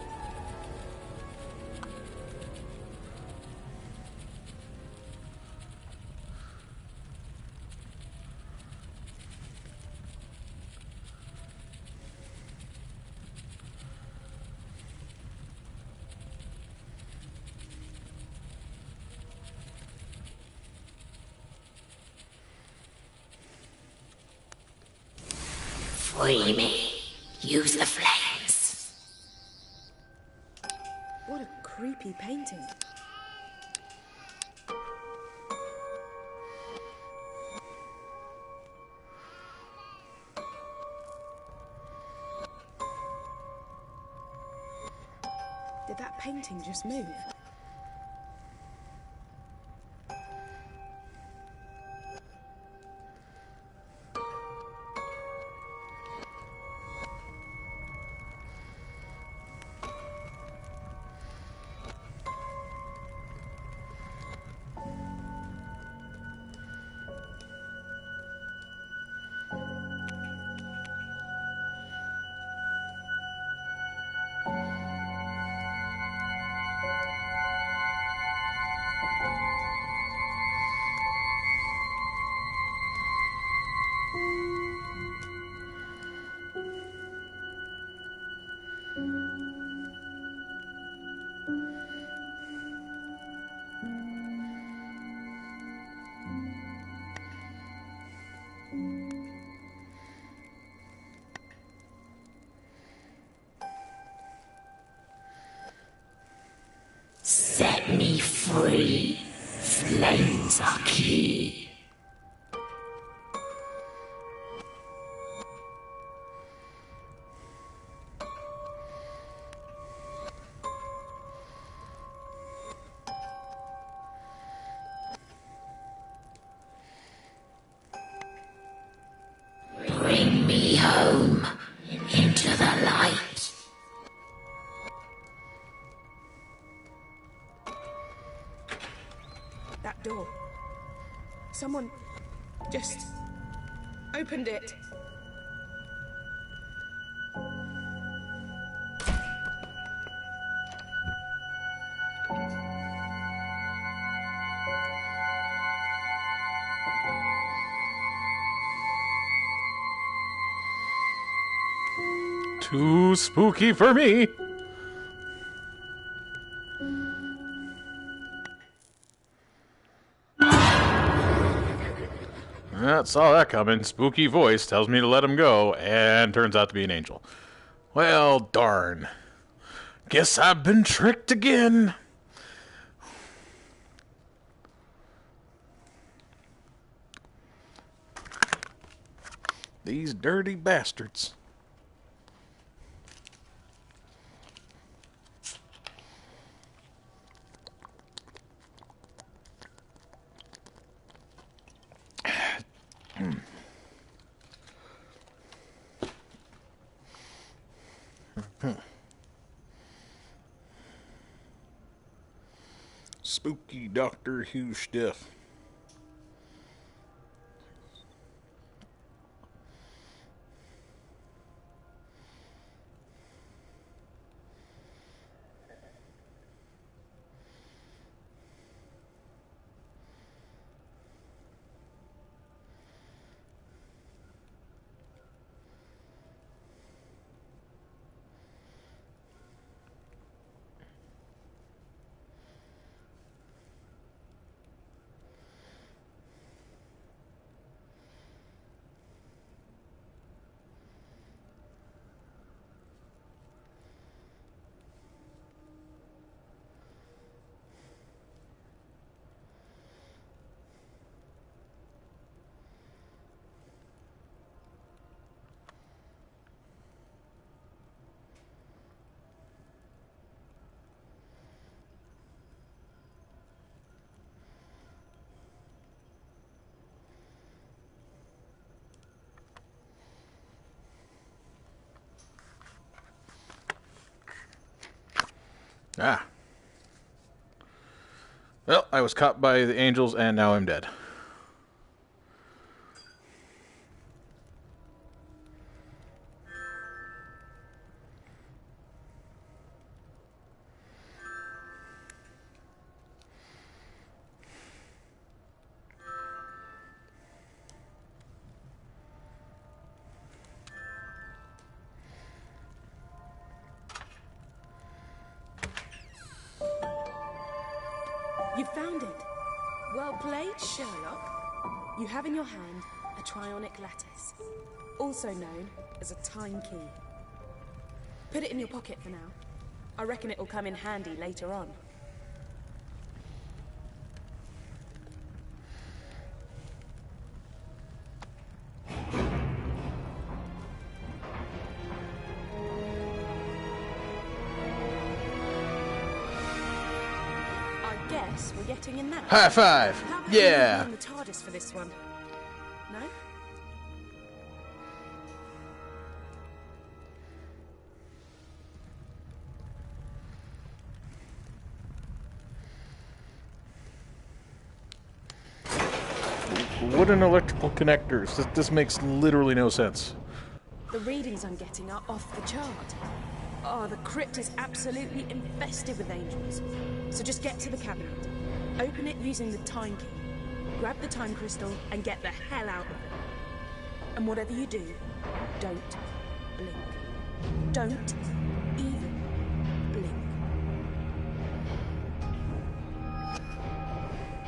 Free me. Use the flames. What a creepy painting. Did that painting just move? Set me free. Flames are key. Bring me home into the light. That door. Someone just opened it. Too spooky for me. I saw that coming. Spooky voice tells me to let him go, and turns out to be an angel. Well, darn. Guess I've been tricked again. These dirty bastards. Spooky Doctor Who stuff. Ah. Well, I was caught by the angels, and now I'm dead. You found it. Well played, Sherlock. You have in your hand a trionic lattice, also known as a time key. Put it in your pocket for now. I reckon it will come in handy later on. Yes, we're getting in that. High five! How about Yeah! you in the TARDIS for this one? No? Wooden electrical connectors. This makes literally no sense. The readings I'm getting are off the chart. Oh, the crypt is absolutely infested with angels. So just get to the cabinet, open it using the time key, grab the time crystal, and get the hell out of it. And whatever you do, don't blink. Don't even blink.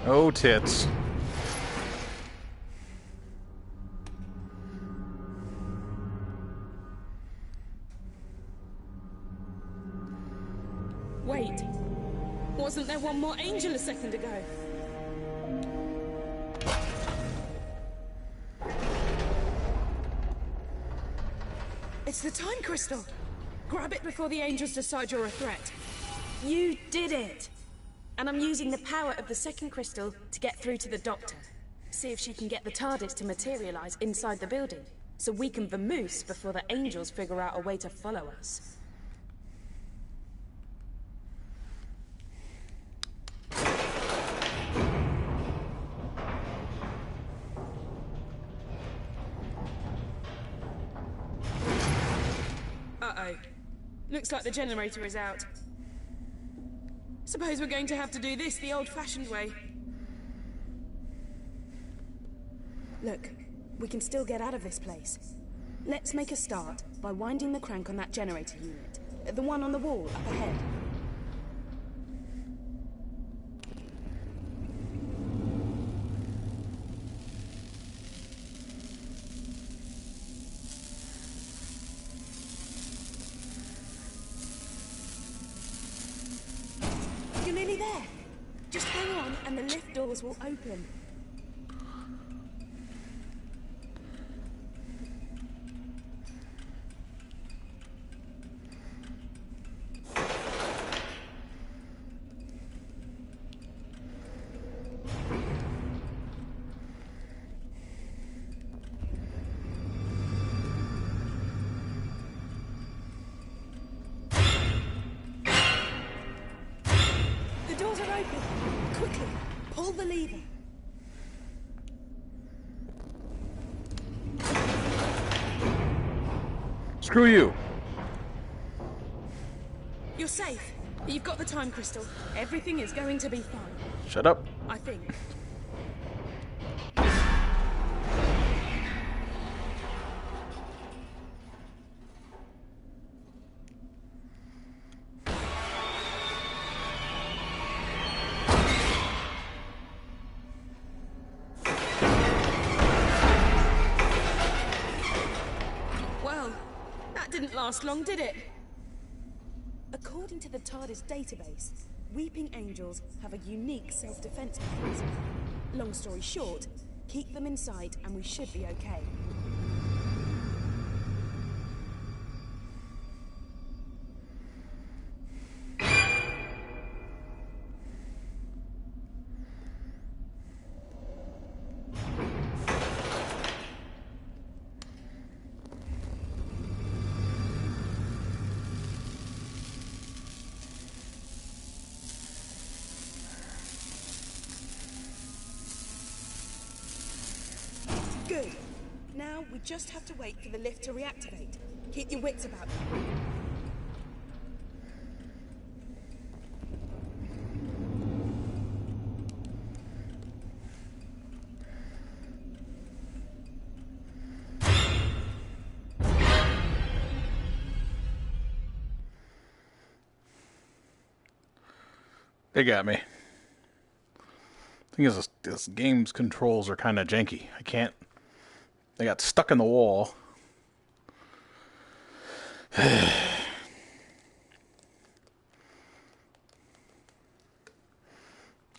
Oh, tits. Wait, wasn't there one more angel a second ago? It's the time crystal. Grab it before the angels decide you're a threat. You did it. And I'm using the power of the second crystal to get through to the Doctor. See if she can get the TARDIS to materialize inside the building, so we can vamoose before the angels figure out a way to follow us. Uh-oh. Looks like the generator is out. Suppose we're going to have to do this the old-fashioned way. Look, we can still get out of this place. Let's make a start by winding the crank on that generator unit. The one on the wall up ahead. You're nearly there. Just hang on and the lift doors will open. The doors are open. Quickly, pull the lever. Screw you. You're safe. You've got the time crystal. Everything is going to be fine. Shut up. I think. Well, that didn't last long, did it? According to the TARDIS database, weeping angels have a unique self-defense mechanism. Long story short, keep them in sight and we should be okay. Good. Now we just have to wait for the lift to reactivate. Keep your wits about you. They got me. Thing is, this game's controls are kind of janky. I can't. They got stuck in the wall. And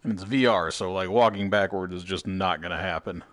it's VR, so like walking backward is just not gonna happen.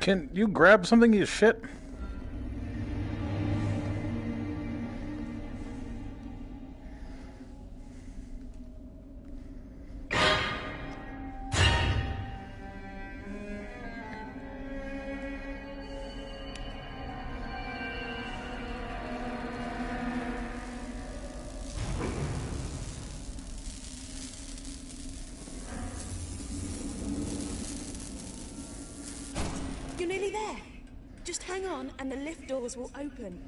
Can you grab something, you shit? You're nearly there. Just hang on and the lift doors will open.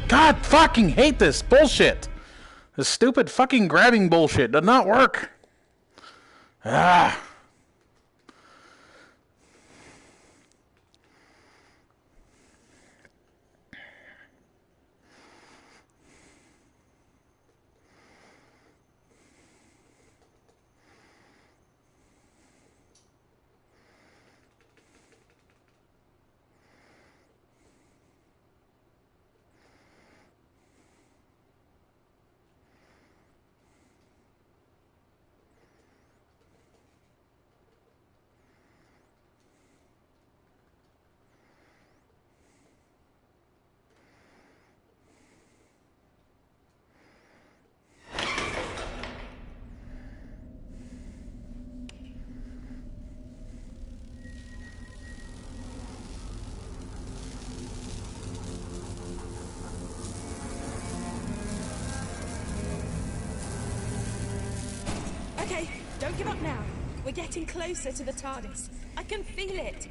God fucking hate this bullshit. This stupid fucking grabbing bullshit does not work. Ah. Okay, don't give up now. We're getting closer to the TARDIS. I can feel it.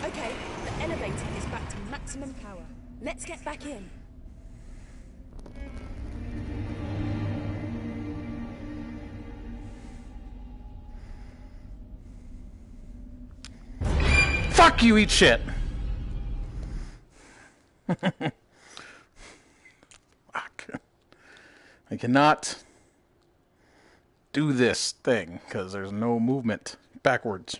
Okay, the elevator is back to maximum power. Let's get back in. Fuck you, eat shit. Fuck. I cannot do this thing because there's no movement backwards.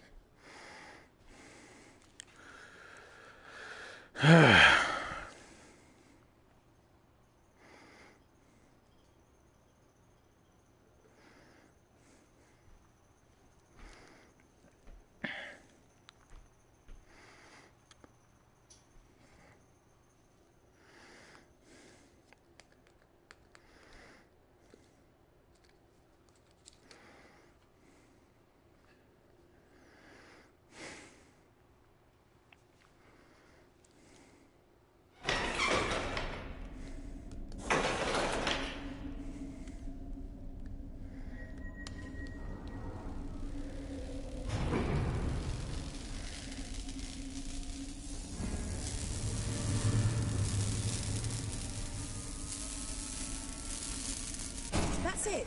That's it.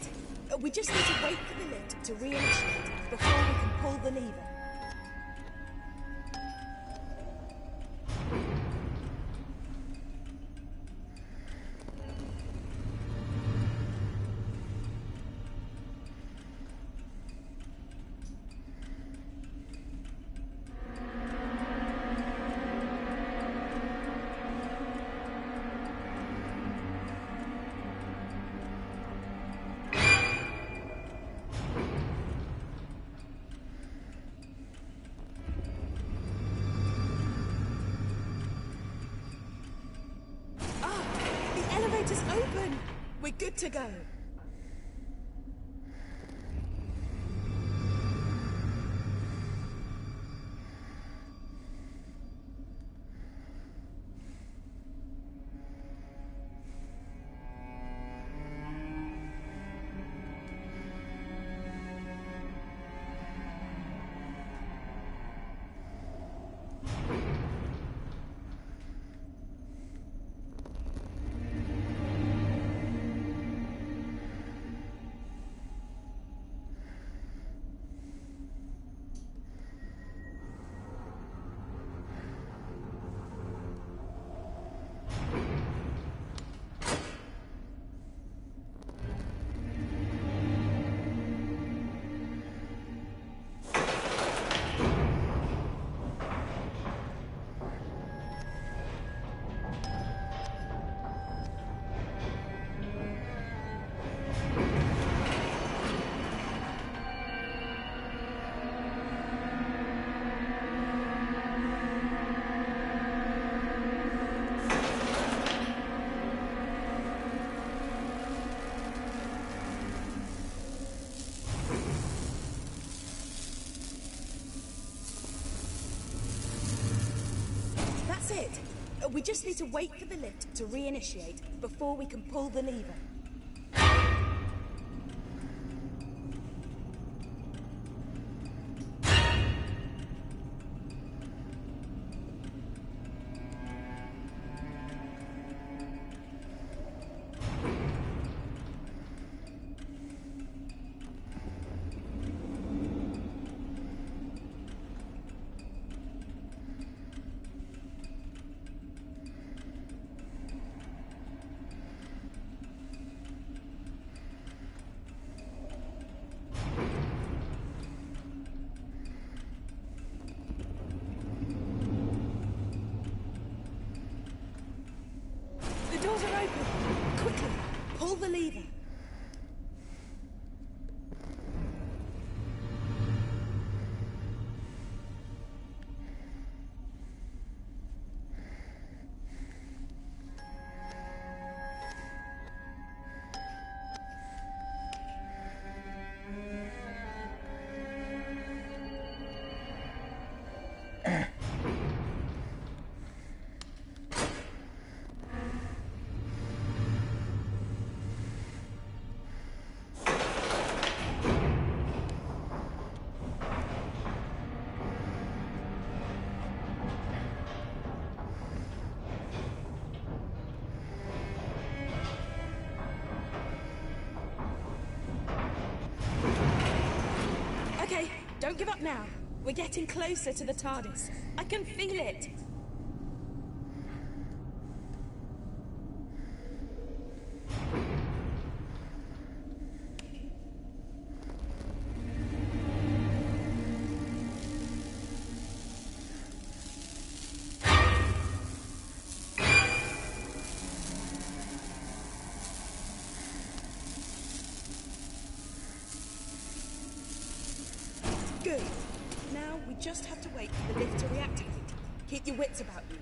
We just need to wait for the lift to reinitiate before we can pull the lever. Elevator's open. We're good to go. That's it. We just need to wait for the lift to reinitiate before we can pull the lever. The doors are open. Quickly, pull the lever. Okay, don't give up now. We're getting closer to the TARDIS. I can feel it. Good. Now we just have to wait for the lift to reactivate. Keep your wits about you.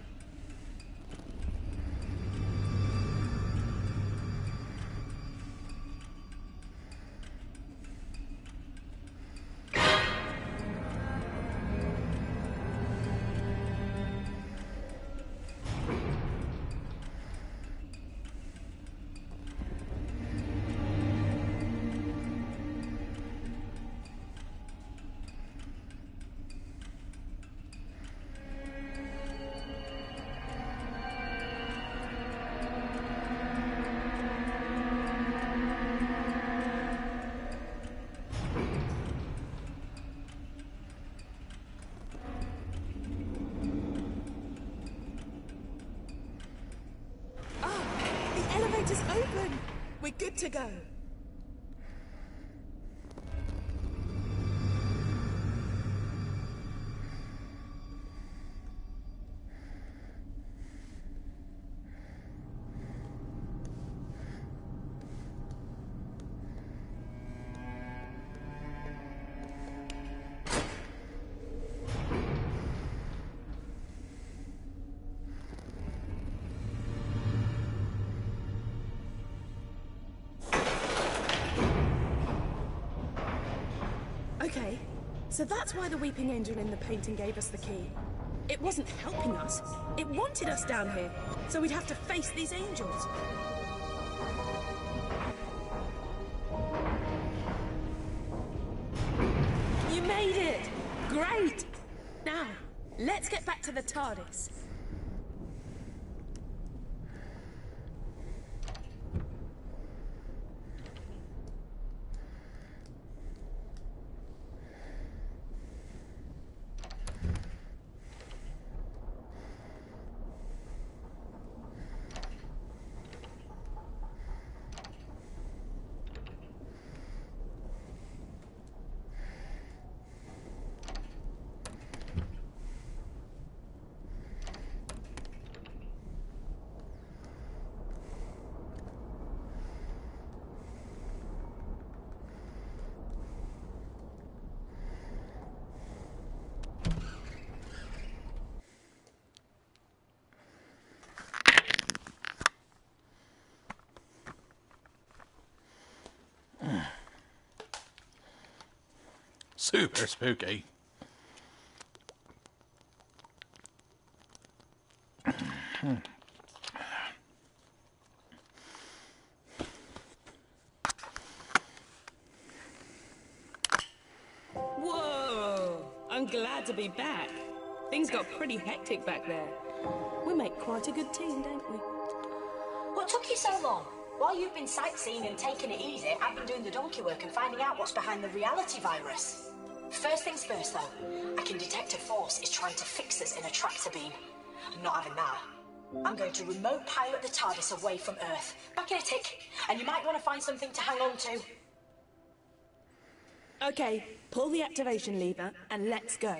Elevator's open! We're good to go. Okay, so that's why the weeping angel in the painting gave us the key. It wasn't helping us. It wanted us down here, so we'd have to face these angels. You made it! Great! Now, let's get back to the TARDIS. Super spooky. Whoa! I'm glad to be back. Things got pretty hectic back there. We make quite a good team, don't we? What took you so long? While you've been sightseeing and taking it easy, I've been doing the donkey work and finding out what's behind the reality virus. First things first, though. I can detect a force is trying to fix us in a tractor beam. I'm not having that. I'm going to remote pilot the TARDIS away from Earth. Back in a tick, and you might want to find something to hang on to. Okay, pull the activation lever and let's go.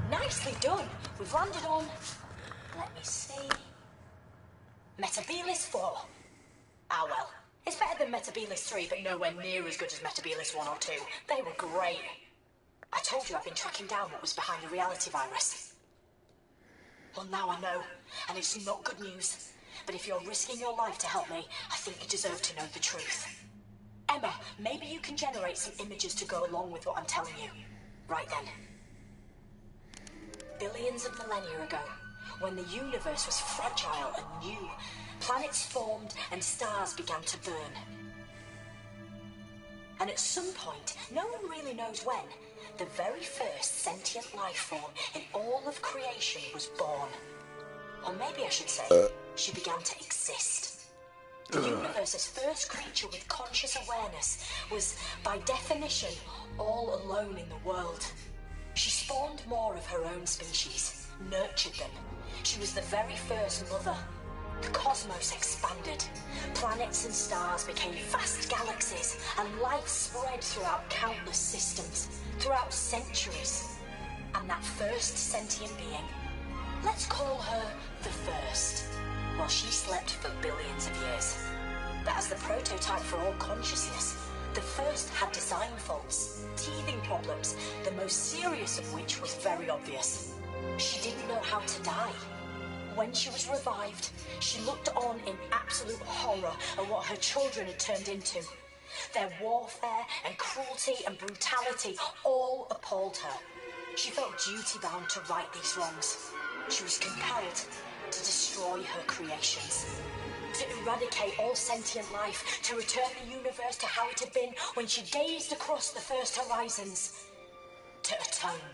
Nicely done. We've landed on, let me see, Metabilis 4. Ah well, it's better than Metabilis 3, but nowhere near as good as Metabilis 1 or 2. They were great. I told you I've been tracking down what was behind the reality virus. Well, now I know, and it's not good news. But if you're risking your life to help me, I think you deserve to know the truth. Emma, maybe you can generate some images to go along with what I'm telling you. Right then. Billions of millennia ago, when the universe was fragile and new, planets formed and stars began to burn. And at some point, no one really knows when, the very first sentient life form in all of creation was born. Or maybe I should say, she began to exist. The universe's first creature with conscious awareness was, by definition, all alone in the world. She spawned more of her own species, nurtured them. She was the very first mother. The cosmos expanded. Planets and stars became vast galaxies, and life spread throughout countless systems, throughout centuries. And that first sentient being, let's call her the First, well, she slept for billions of years. But as the prototype for all consciousness, the First had design faults, teething problems, the most serious of which was very obvious. She didn't know how to die. When she was revived, she looked on in absolute horror at what her children had turned into. Their warfare and cruelty and brutality all appalled her. She felt duty-bound to right these wrongs. She was compelled to destroy her creations. To eradicate all sentient life, to return the universe to how it had been when she gazed across the first horizons. To atone.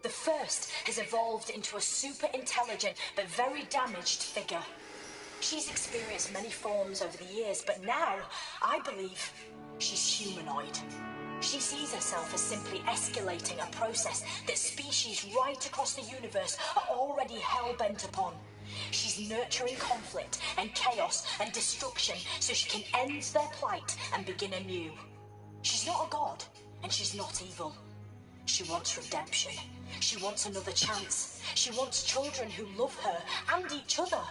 The First has evolved into a super intelligent but very damaged figure. She's experienced many forms over the years, but now, I believe, she's humanoid. She sees herself as simply escalating a process that species right across the universe are already hell-bent upon. She's nurturing conflict and chaos and destruction so she can end their plight and begin anew. She's not a god, and she's not evil. She wants redemption. She wants another chance. She wants children who love her and each other.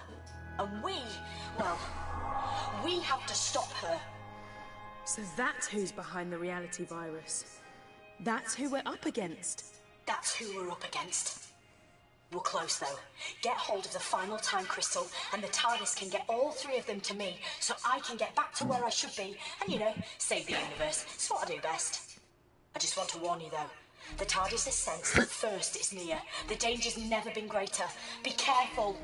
And we have to stop her. So that's who's behind the reality virus. That's who we're up against. That's who we're up against. We're close, though. Get hold of the final time crystal, and the TARDIS can get all three of them to me, so I can get back to where I should be, and, save the universe. It's what I do best. I just want to warn you, though. The TARDIS has sensed that First is near. The danger's never been greater. Be careful.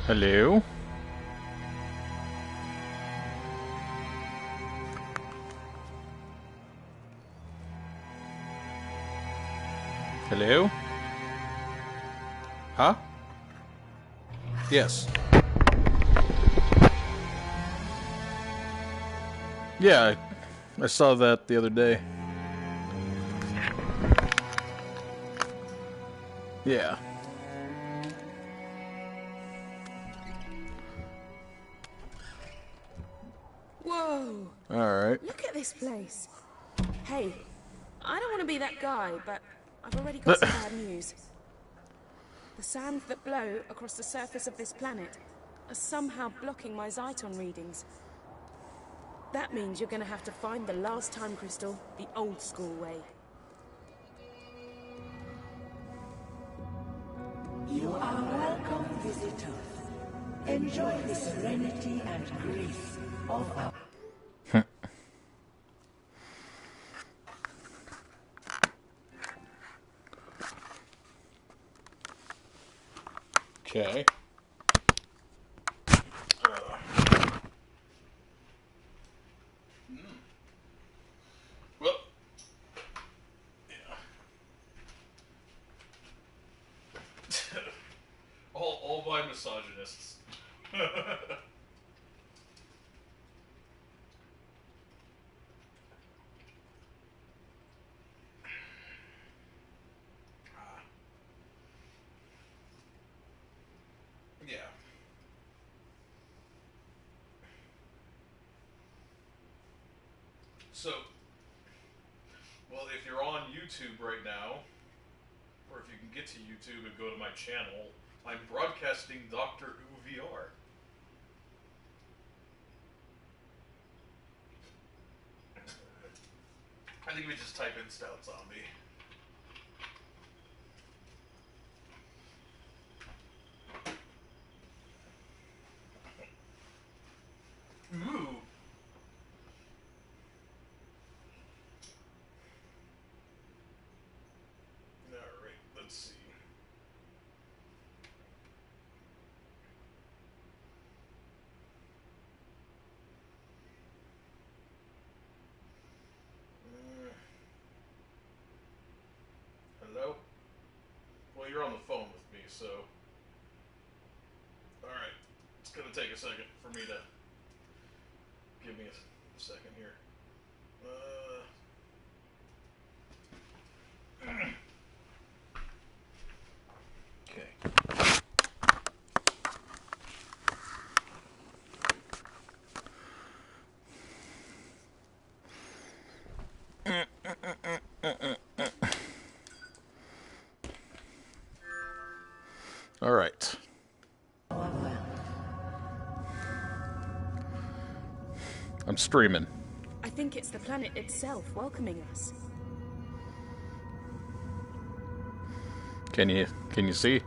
Hello? Hello? Huh? Yes. Yeah, I saw that the other day. Yeah. Whoa! Alright. Look at this place. Hey, I don't want to be that guy, but I've already got some bad news. The sands that blow across the surface of this planet are somehow blocking my Zyton readings. That means you're going to have to find the last time crystal the old school way. You are welcome, visitors. Enjoy the serenity and grace of our... Okay. Well, yeah. all my misogynists. Yeah. So, well, if you're on YouTube right now, or if you can get to YouTube and go to my channel, I'm broadcasting Doctor Who VR. I think we just type in Stoutzombie. Ooh. Alright, let's see. Hello? Well, you're on the phone with me, so... Alright. It's gonna take a second for me to... Give me a second here. Okay. All right. I'm streaming. I think it's the planet itself welcoming us. Can you see?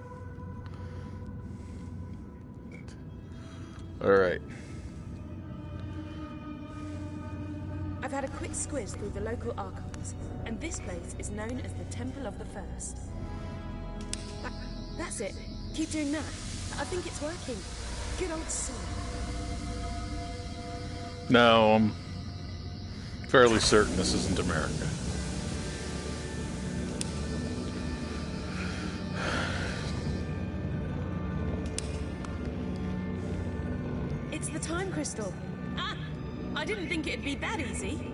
All right. I've had a quick squiz through the local archives, and this place is known as the Temple of the First. That's it. Keep doing that. I think it's working. Good old son. No, I'm fairly certain this isn't America. It's the time crystal. Ah! I didn't think it'd be that easy.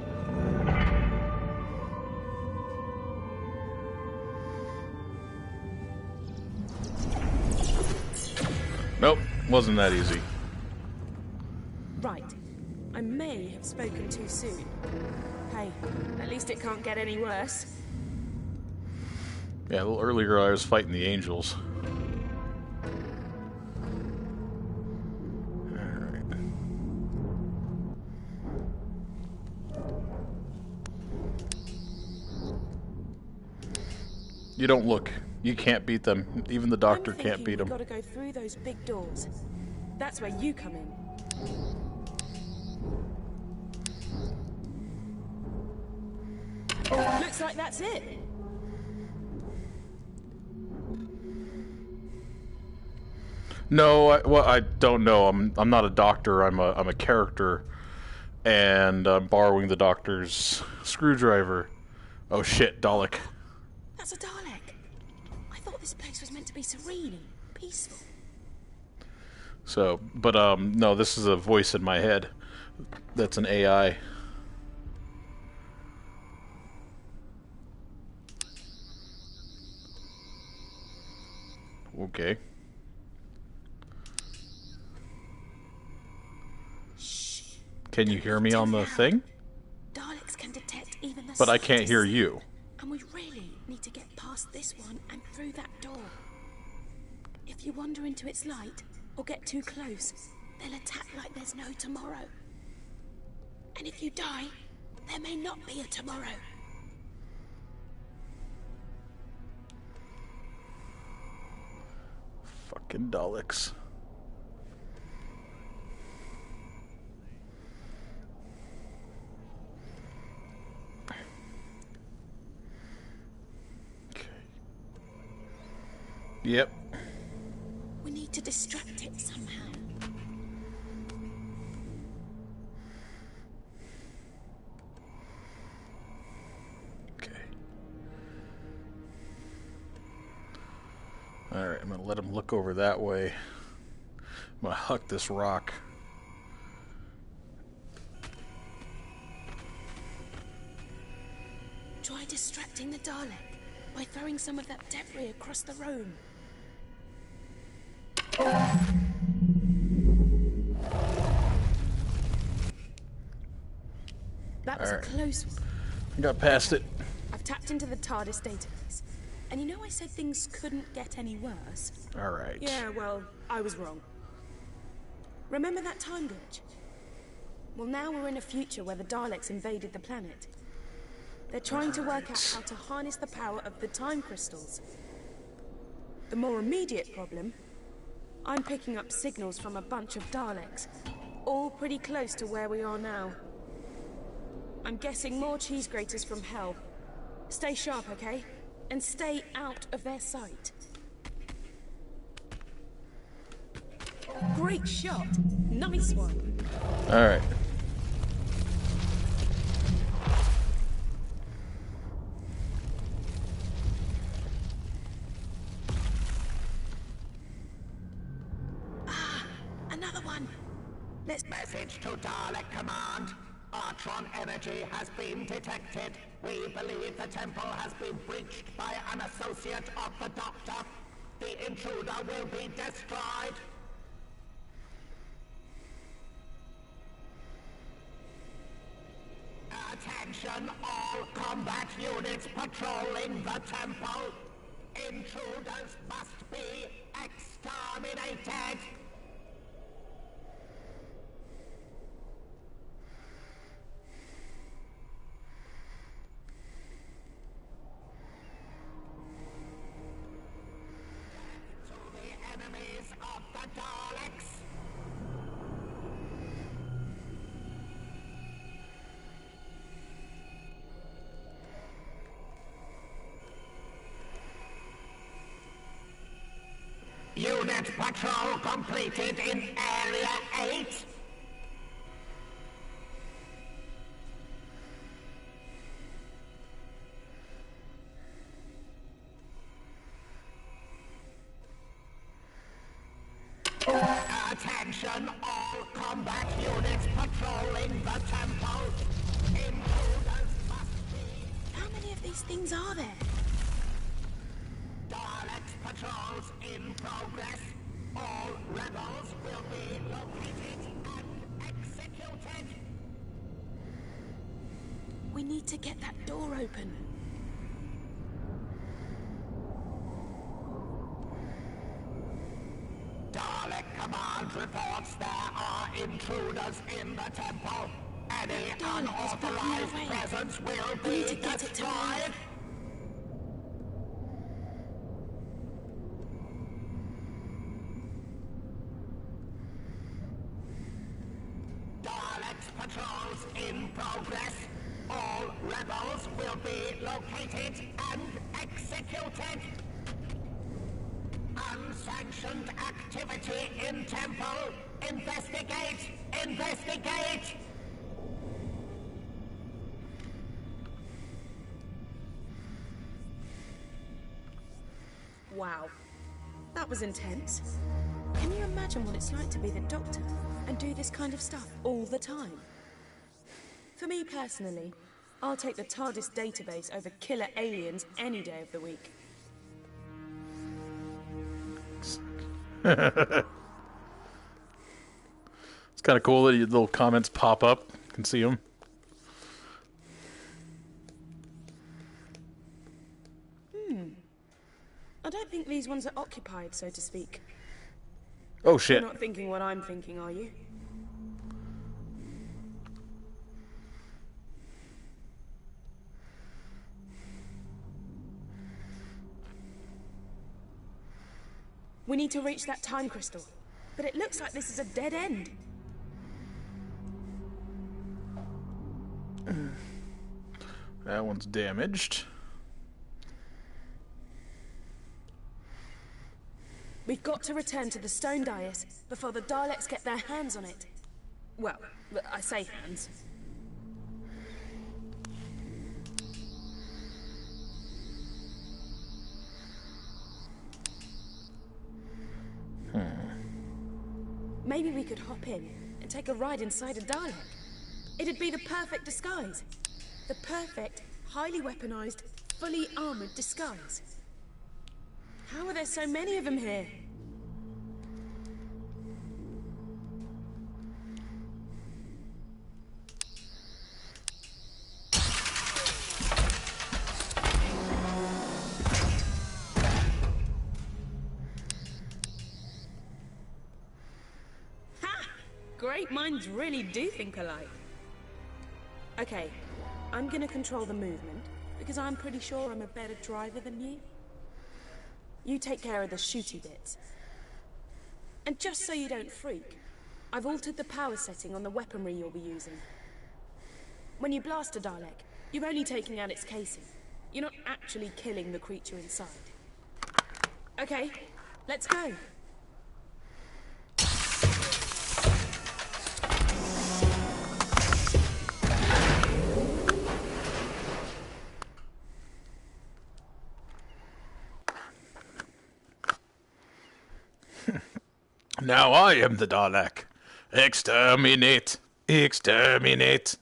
Nope, wasn't that easy. Right. I may have spoken too soon. Hey, at least it can't get any worse. Yeah, a little earlier I was fighting the angels. Alright. You don't look. You can't beat them. Even the doctor can't beat them. We've got to go through those big doors. That's where you come in. Looks like that's it. No, well, I don't know. I'm not a doctor. I'm a character, and I'm borrowing the doctor's screwdriver. Oh shit, Dalek. That's a Dalek. I thought this place was meant to be serene and peaceful. So, but no, this is a voice in my head. That's an AI. Okay. Shh. Can you hear me on the thing? Daleks can detect even the But I can't hear slightest- you. And we really need to get past this one and through that door. If you wander into its light or get too close, they'll attack like there's no tomorrow. And if you die, there may not be a tomorrow. Fucking Daleks. Okay. Yep. We need to distract it somehow. Okay. Alright, I'm gonna let him look over that way. I'm gonna huck this rock. Try distracting the Dalek by throwing some of that debris across the room. That was a close one. I got past it. I've tapped into the TARDIS database. And you know I said things couldn't get any worse? Alright. Yeah, well, I was wrong. Remember that time glitch? Well, now we're in a future where the Daleks invaded the planet. They're trying to work out how to harness the power of the time crystals. The more immediate problem, I'm picking up signals from a bunch of Daleks, all pretty close to where we are now. I'm guessing more cheese graters from hell. Stay sharp, okay? And stay out of their sight. Great shot. Nice one. Alright. Another one. Let's... Message to Dalek Command. Artron energy has been detected. We believe the temple has been breached by an associate of the Doctor. The intruder will be destroyed. Attention all combat units patrolling the temple. Intruders must be exterminated. Enemies of the Daleks. Unit patrol completed in Area 8. Attention all combat units patrolling the temple. Intruders must be... How many of these things are there? Daleks patrols in progress. All rebels will be located and executed. We need to get that door open. Dalek Command reports there are intruders in the temple. Any unauthorized presence will be destroyed. Daleks patrols in progress. All rebels will be located and executed. unsanctioned activity in temple. Investigate! Investigate! Wow. That was intense. Can you imagine what it's like to be the Doctor and do this kind of stuff all the time? For me personally, I'll take the TARDIS database over killer aliens any day of the week. It's kind of cool that your little comments pop up. You can see them. I don't think these ones are occupied, so to speak. Oh shit. You're not thinking what I'm thinking, are you? We need to reach that time crystal, but it looks like this is a dead end. That one's damaged. We've got to return to the stone dais before the Daleks get their hands on it. Well, I say hands. Maybe we could hop in and take a ride inside a Dalek. It'd be the perfect disguise. The perfect, highly weaponized, fully armored disguise. How are there so many of them here? Ha! Great minds really do think alike. Okay, I'm gonna control the movement, because I'm pretty sure I'm a better driver than you. You take care of the shooty bits. And just so you don't freak, I've altered the power setting on the weaponry you'll be using. When you blast a Dalek, you're only taking out its casing. You're not actually killing the creature inside. Okay, let's go. Now I am the Dalek. Exterminate! Exterminate!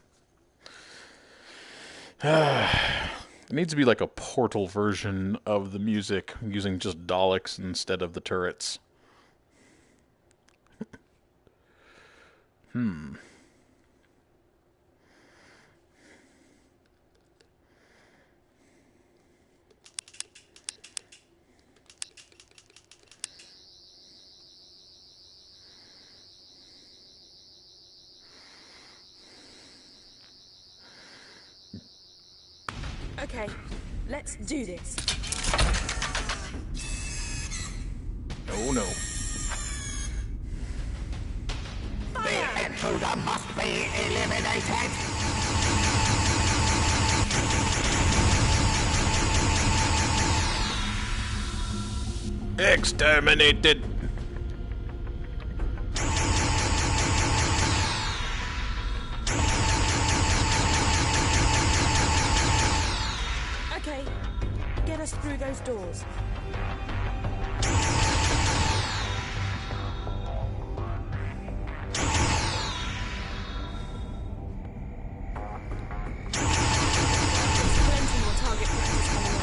It needs to be like a Portal version of the music, using just Daleks instead of the turrets. Okay, let's do this. Oh no. The intruder must be eliminated! Exterminated! Okay, get us through those doors. Plenty more target practice coming up.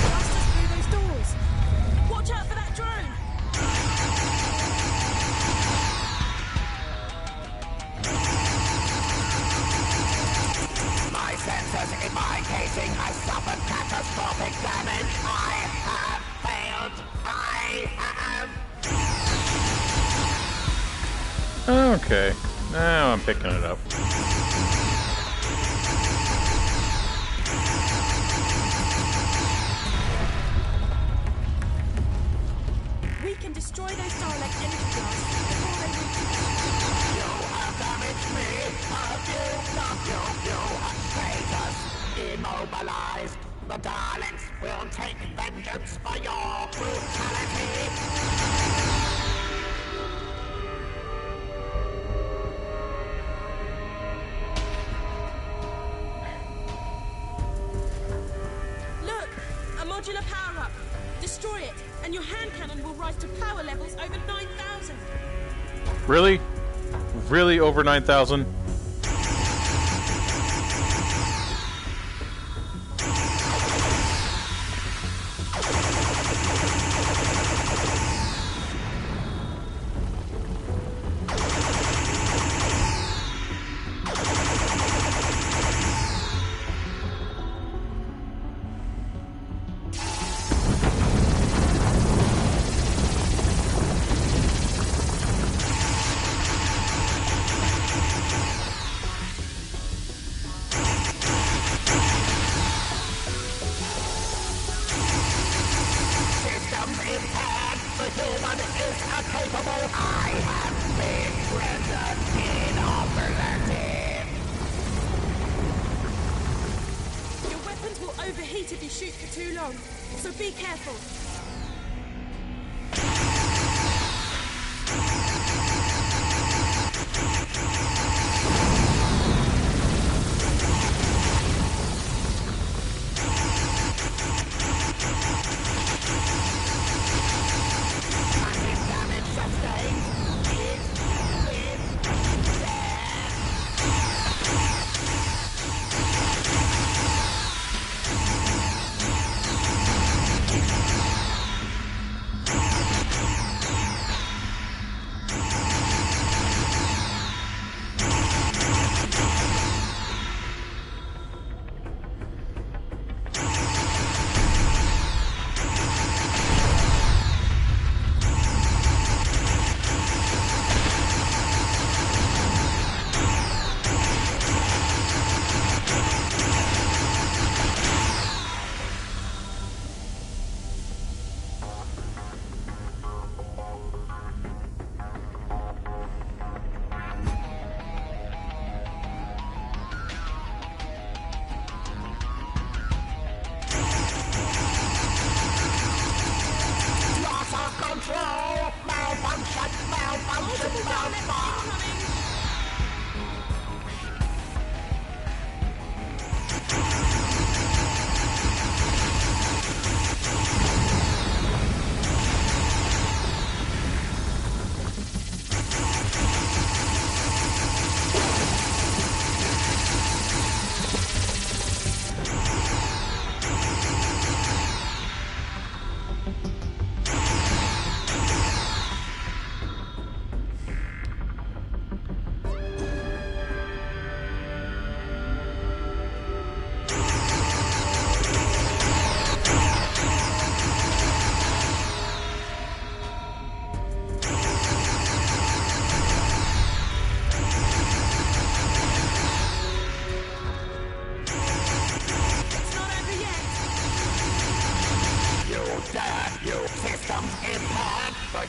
Blast us through those doors. Watch out for that drone. My sensors in my casing have suffered catastrophic damage. I have failed. I have... Okay, now I'm picking it up. We can destroy those Dalek energy blasts before they reach us. You have damaged me. Have you? Not you. You have status immobilized. The Daleks will take vengeance for your brutality. Look! A modular power-up! Destroy it, and your hand cannon will rise to power levels over 9,000! Really? Really over 9,000? Your weapons will overheat if you shoot for too long, so be careful.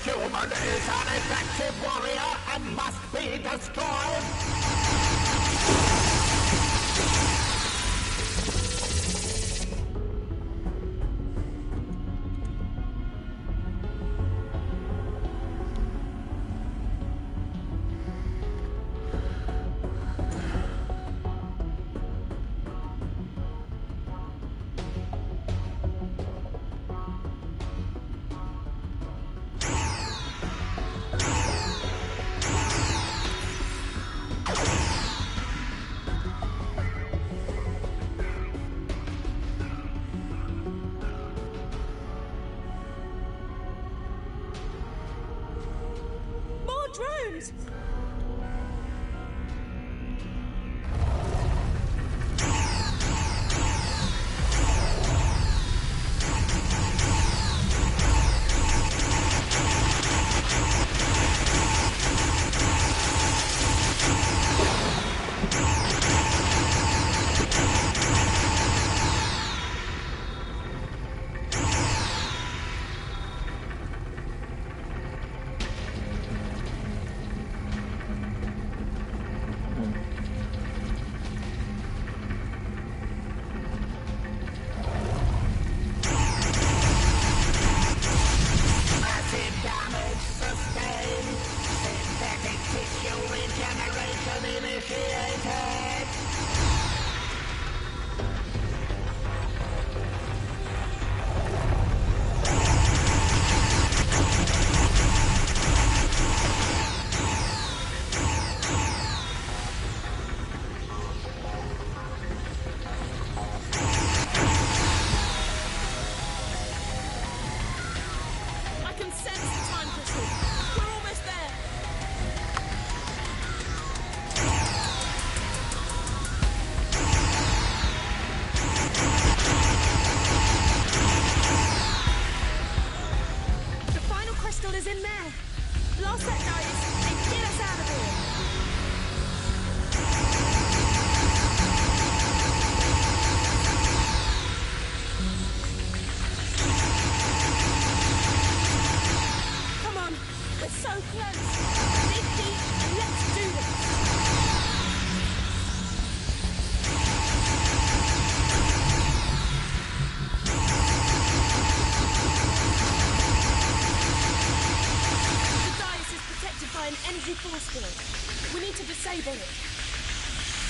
human is an effective warrior and must be destroyed.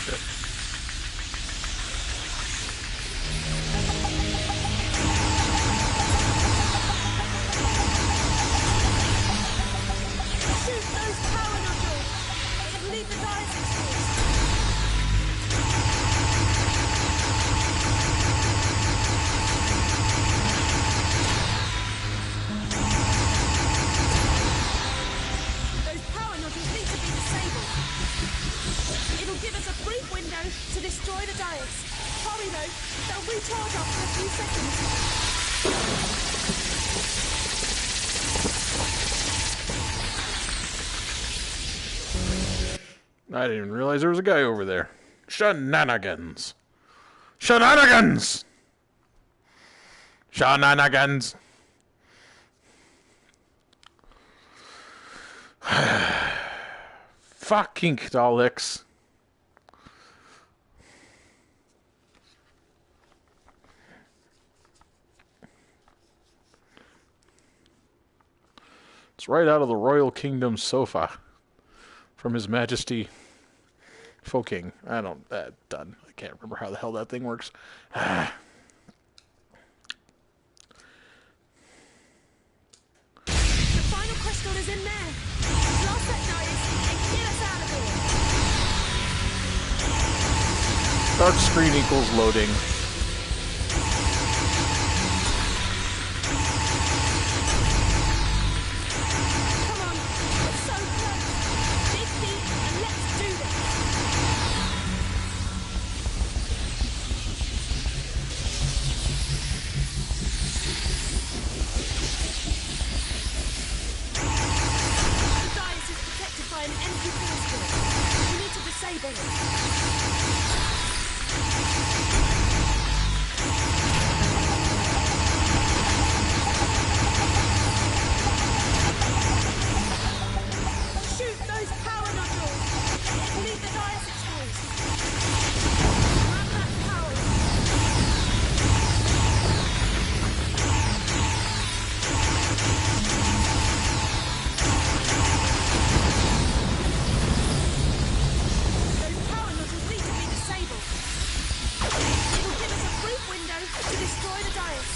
Shoot those power nodules! It'll leave the dice exposed. Those power nodules need to be disabled. It'll give us a brief window to destroy the dice. Hurry though, they'll recharge after a few seconds. I didn't even realize there was a guy over there. Shenanigans. Shenanigans! Shenanigans. Fucking Daleks. It's right out of the Royal Kingdom sofa. From His Majesty Foking. I don't... done. I can't remember how the hell that thing works. The final crystal is in there. Blast that dice and get us out of here. Dark screen equals loading. Come on, it's so close. Dig deep and let's do this. The dice is protected by an empty force field. We need to disable it. Shoot those power nodules! It'll leave the dice exposed. Grab that power. Those power nodules need to be disabled. It will give us a brief window to destroy the dice.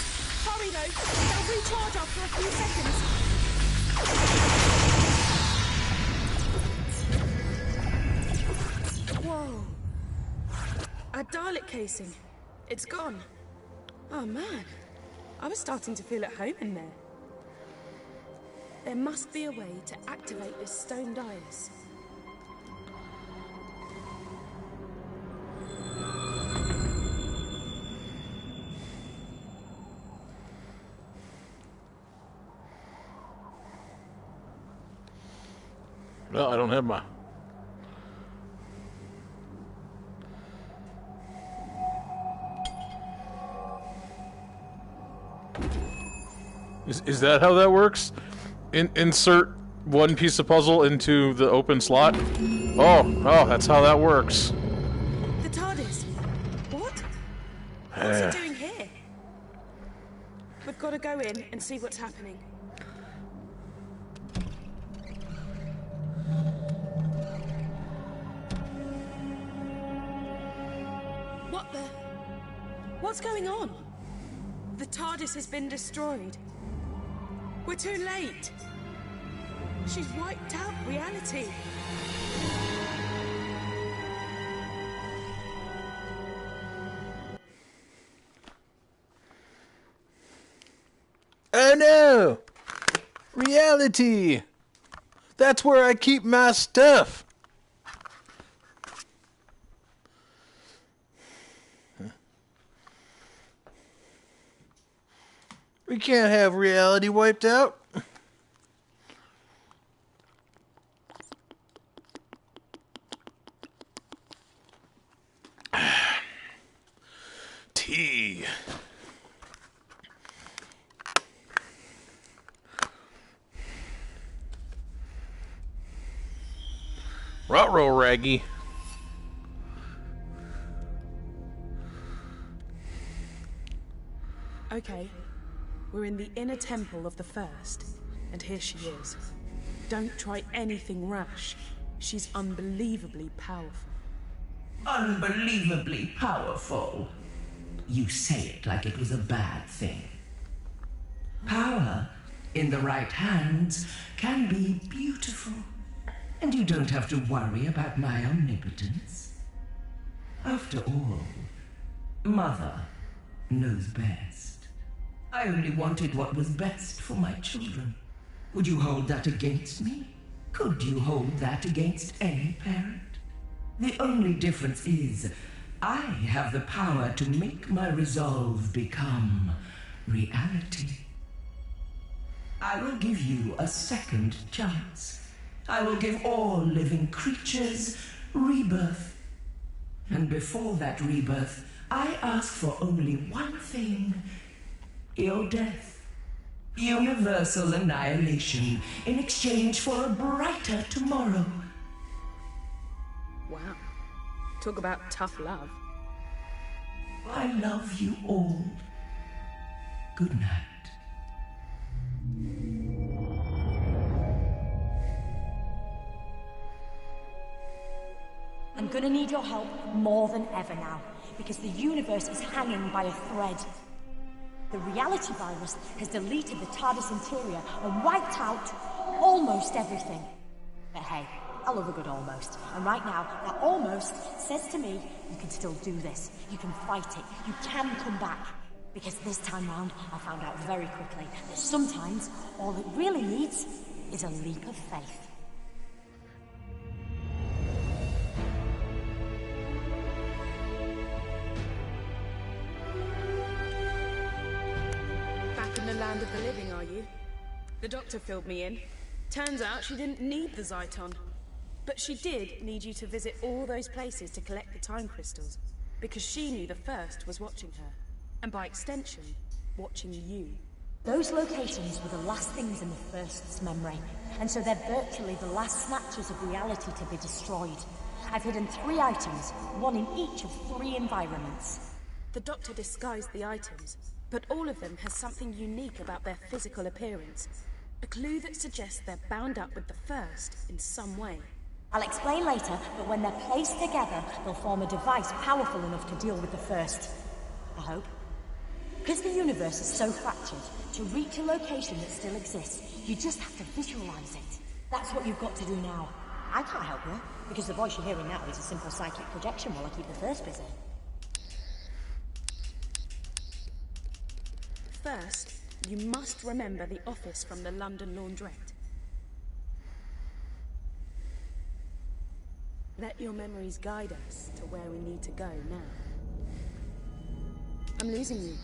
Hurry though, they'll recharge after a few seconds. Whoa. A Dalek casing. It's gone. Oh man. I was starting to feel at home in there. There must be a way to activate this stone dais. Well, I don't have my... Is that how that works? Insert one piece of puzzle into the open slot? Oh, that's how that works. The TARDIS. What? What's it doing here? We've got to go in and see what's happening. What the? What's going on? The TARDIS has been destroyed. We're too late. She's wiped out reality. Oh no! Reality! That's where I keep my stuff! We can't have reality wiped out. Tea. Ruh-roh, Raggy. Okay. We're in the inner temple of the First, and here she is. Don't try anything rash. She's unbelievably powerful. Unbelievably powerful. You say it like it was a bad thing. Power, in the right hands, can be beautiful. And you don't have to worry about my omnipotence. After all, Mother knows best. I only wanted what was best for my children. Would you hold that against me? Could you hold that against any parent? The only difference is, I have the power to make my resolve become reality. I will give you a second chance. I will give all living creatures rebirth. And before that rebirth, I ask for only one thing: your death. Universal annihilation in exchange for a brighter tomorrow. Wow. Talk about tough love. I love you all. Good night. I'm gonna need your help more than ever now, because the universe is hanging by a thread. The reality virus has deleted the TARDIS interior and wiped out almost everything. But hey, I love a good almost. And right now, that almost says to me, you can still do this. You can fight it. You can come back. Because this time round, I found out very quickly that sometimes all it really needs is a leap of faith. Back in the land of the living, are you? The doctor filled me in. Turns out she didn't need the Zyton. But she did need you to visit all those places to collect the time crystals. Because she knew the First was watching her. And by extension, watching you. Those locations were the last things in the First's memory. And so they're virtually the last snatches of reality to be destroyed. I've hidden 3 items, one in each of 3 environments. The doctor disguised the items, but all of them has something unique about their physical appearance. A clue that suggests they're bound up with the First in some way. I'll explain later, but when they're placed together, they'll form a device powerful enough to deal with the First. I hope. Because the universe is so fractured, to reach a location that still exists, you just have to visualize it. That's what you've got to do now. I can't help you, because the voice you're hearing now is a simple psychic projection while I keep the First busy. First, you must remember the office from the London Laundrette. Let your memories guide us to where we need to go now. I'm losing you.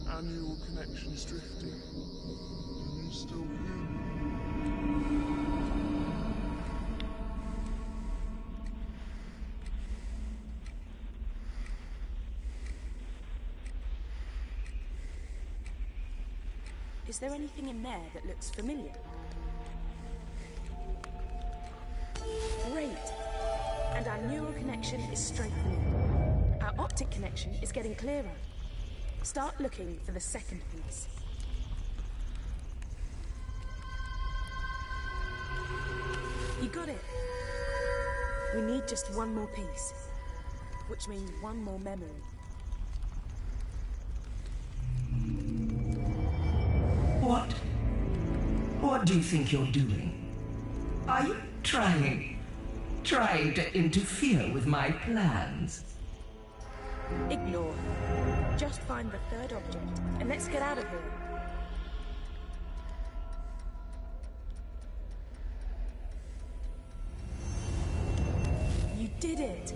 Annual connections drifting. Can you still hear me? Is there anything in there that looks familiar? Great! And our neural connection is strengthening. Our optic connection is getting clearer. Start looking for the second piece. You got it. We need just one more piece, which means one more memory. What do you think you're doing? Are you trying to interfere with my plans? Ignore. Just find the third object, and let's get out of here. You did it!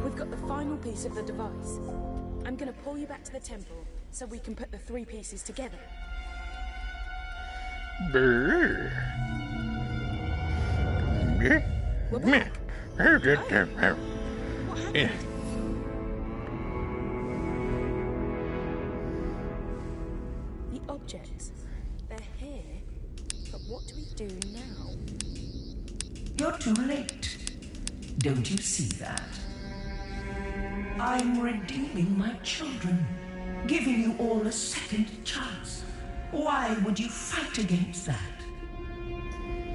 We've got the final piece of the device. I'm gonna pull you back to the temple, so we can put the 3 pieces together. We're back. What happened? The objects, they're here, but what do we do now? You're too late. Don't you see that? I'm redeeming my children, giving you all a second chance. Why would you fight against that?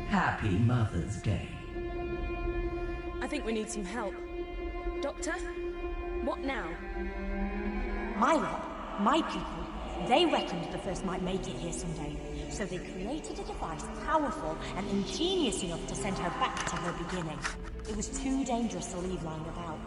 Happy Mother's Day. I think we need some help. Doctor? What now? My people, they reckoned the first might make it here someday. So they created a device powerful and ingenious enough to send her back to her beginning. It was too dangerous to leave lying about.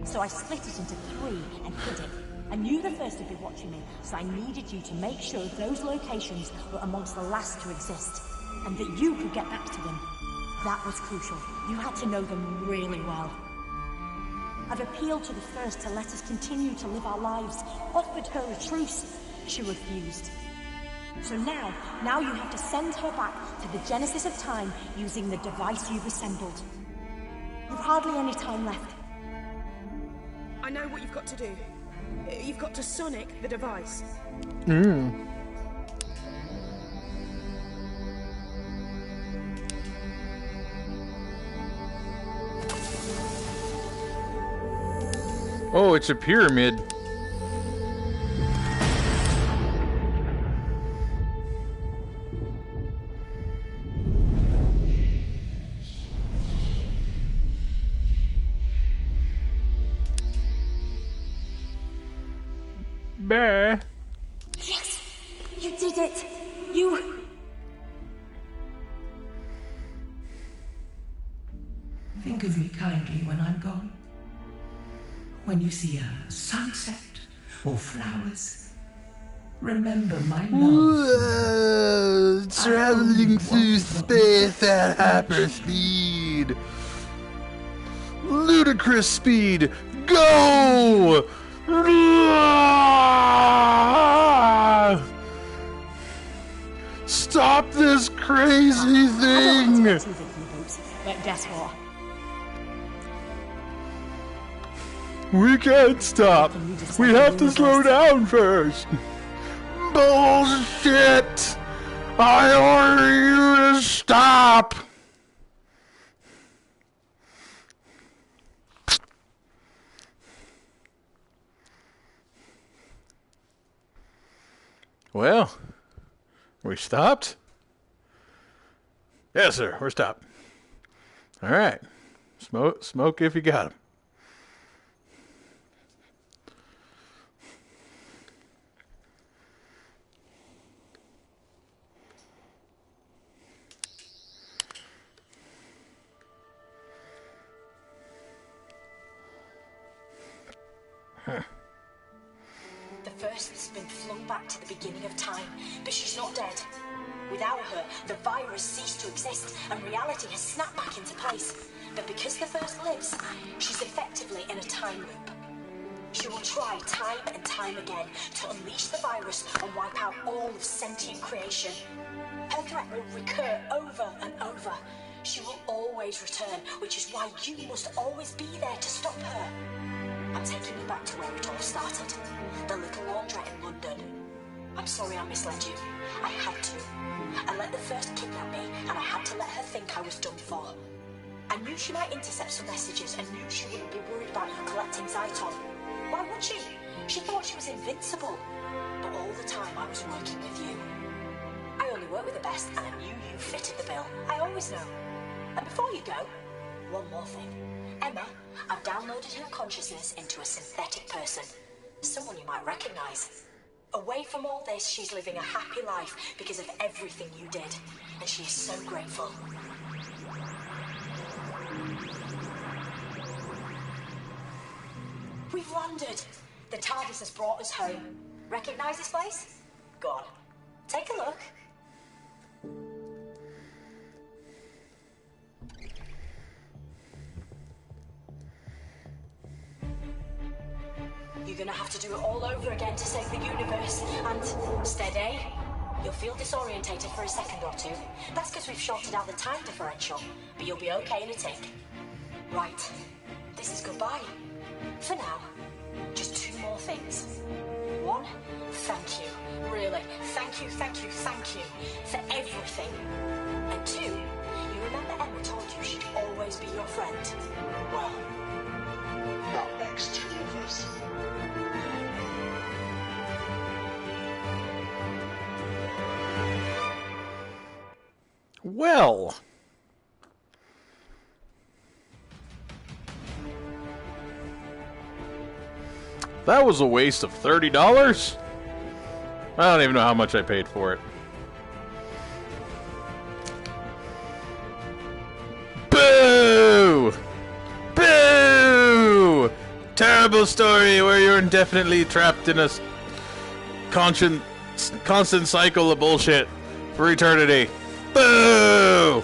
So I split it into 3 and hid it. I knew the first would be watching me, so I needed you to make sure those locations were amongst the last to exist, and that you could get back to them. That was crucial. You had to know them really well. I've appealed to the first to let us continue to live our lives, offered her a truce. She refused. So now you have to send her back to the genesis of time using the device you've assembled. You've hardly any time left. I know what you've got to do. You've got to sonic the device. Oh, it's a pyramid. Bah. Yes! You did it! You... Think of me kindly when I'm gone. When you see a sunset or flowers, remember my love. Traveling through space at hyperspeed. Ludicrous speed. Go! Stop this crazy thing! But guess what? We can't stop. We have to slow down first. Bullshit! I order you to stop! Well, we stopped? Yes, sir, we're stopped. All right. Smoke if you got 'em. The first's been flung back to the beginning of time, but she's not dead. Without her, the virus ceased to exist, and reality has snapped back into place. But because the first lives, she's effectively in a time loop. She will try time and time again to unleash the virus and wipe out all of sentient creation. Her threat will recur over and over. She will always return, which is why you must always be there to stop her. I'm taking you back to where it all started. The little laundrette in London. I'm sorry I misled you. I had to. I let the first kidnap me, and I had to let her think I was done for. I knew she might intercept some messages and knew she wouldn't be worried about you collecting Zyton. Why would she? She thought she was invincible. But all the time I was working with you. I only work with the best, and I knew you fitted the bill. I always know. And before you go, one more thing. Emma, I've downloaded her consciousness into a synthetic person. Someone you might recognize. Away from all this, she's living a happy life because of everything you did. And she is so grateful. We've landed. The TARDIS has brought us home. Recognize this place? Go on. Take a look. You're gonna have to do it all over again to save the universe. And steady. You'll feel disorientated for a second or two. That's because we've shorted out the time differential. But you'll be okay in a tick. Right. This is goodbye. For now. Just 2 more things. 1, thank you. Really, thank you for everything. And 2, you remember Emma told you she'd always be your friend? Well, that makes 2 of us. Well. That was a waste of $30? I don't even know how much I paid for it. Boo! Boo! Terrible story where you're indefinitely trapped in a constant cycle of bullshit for eternity. Boo!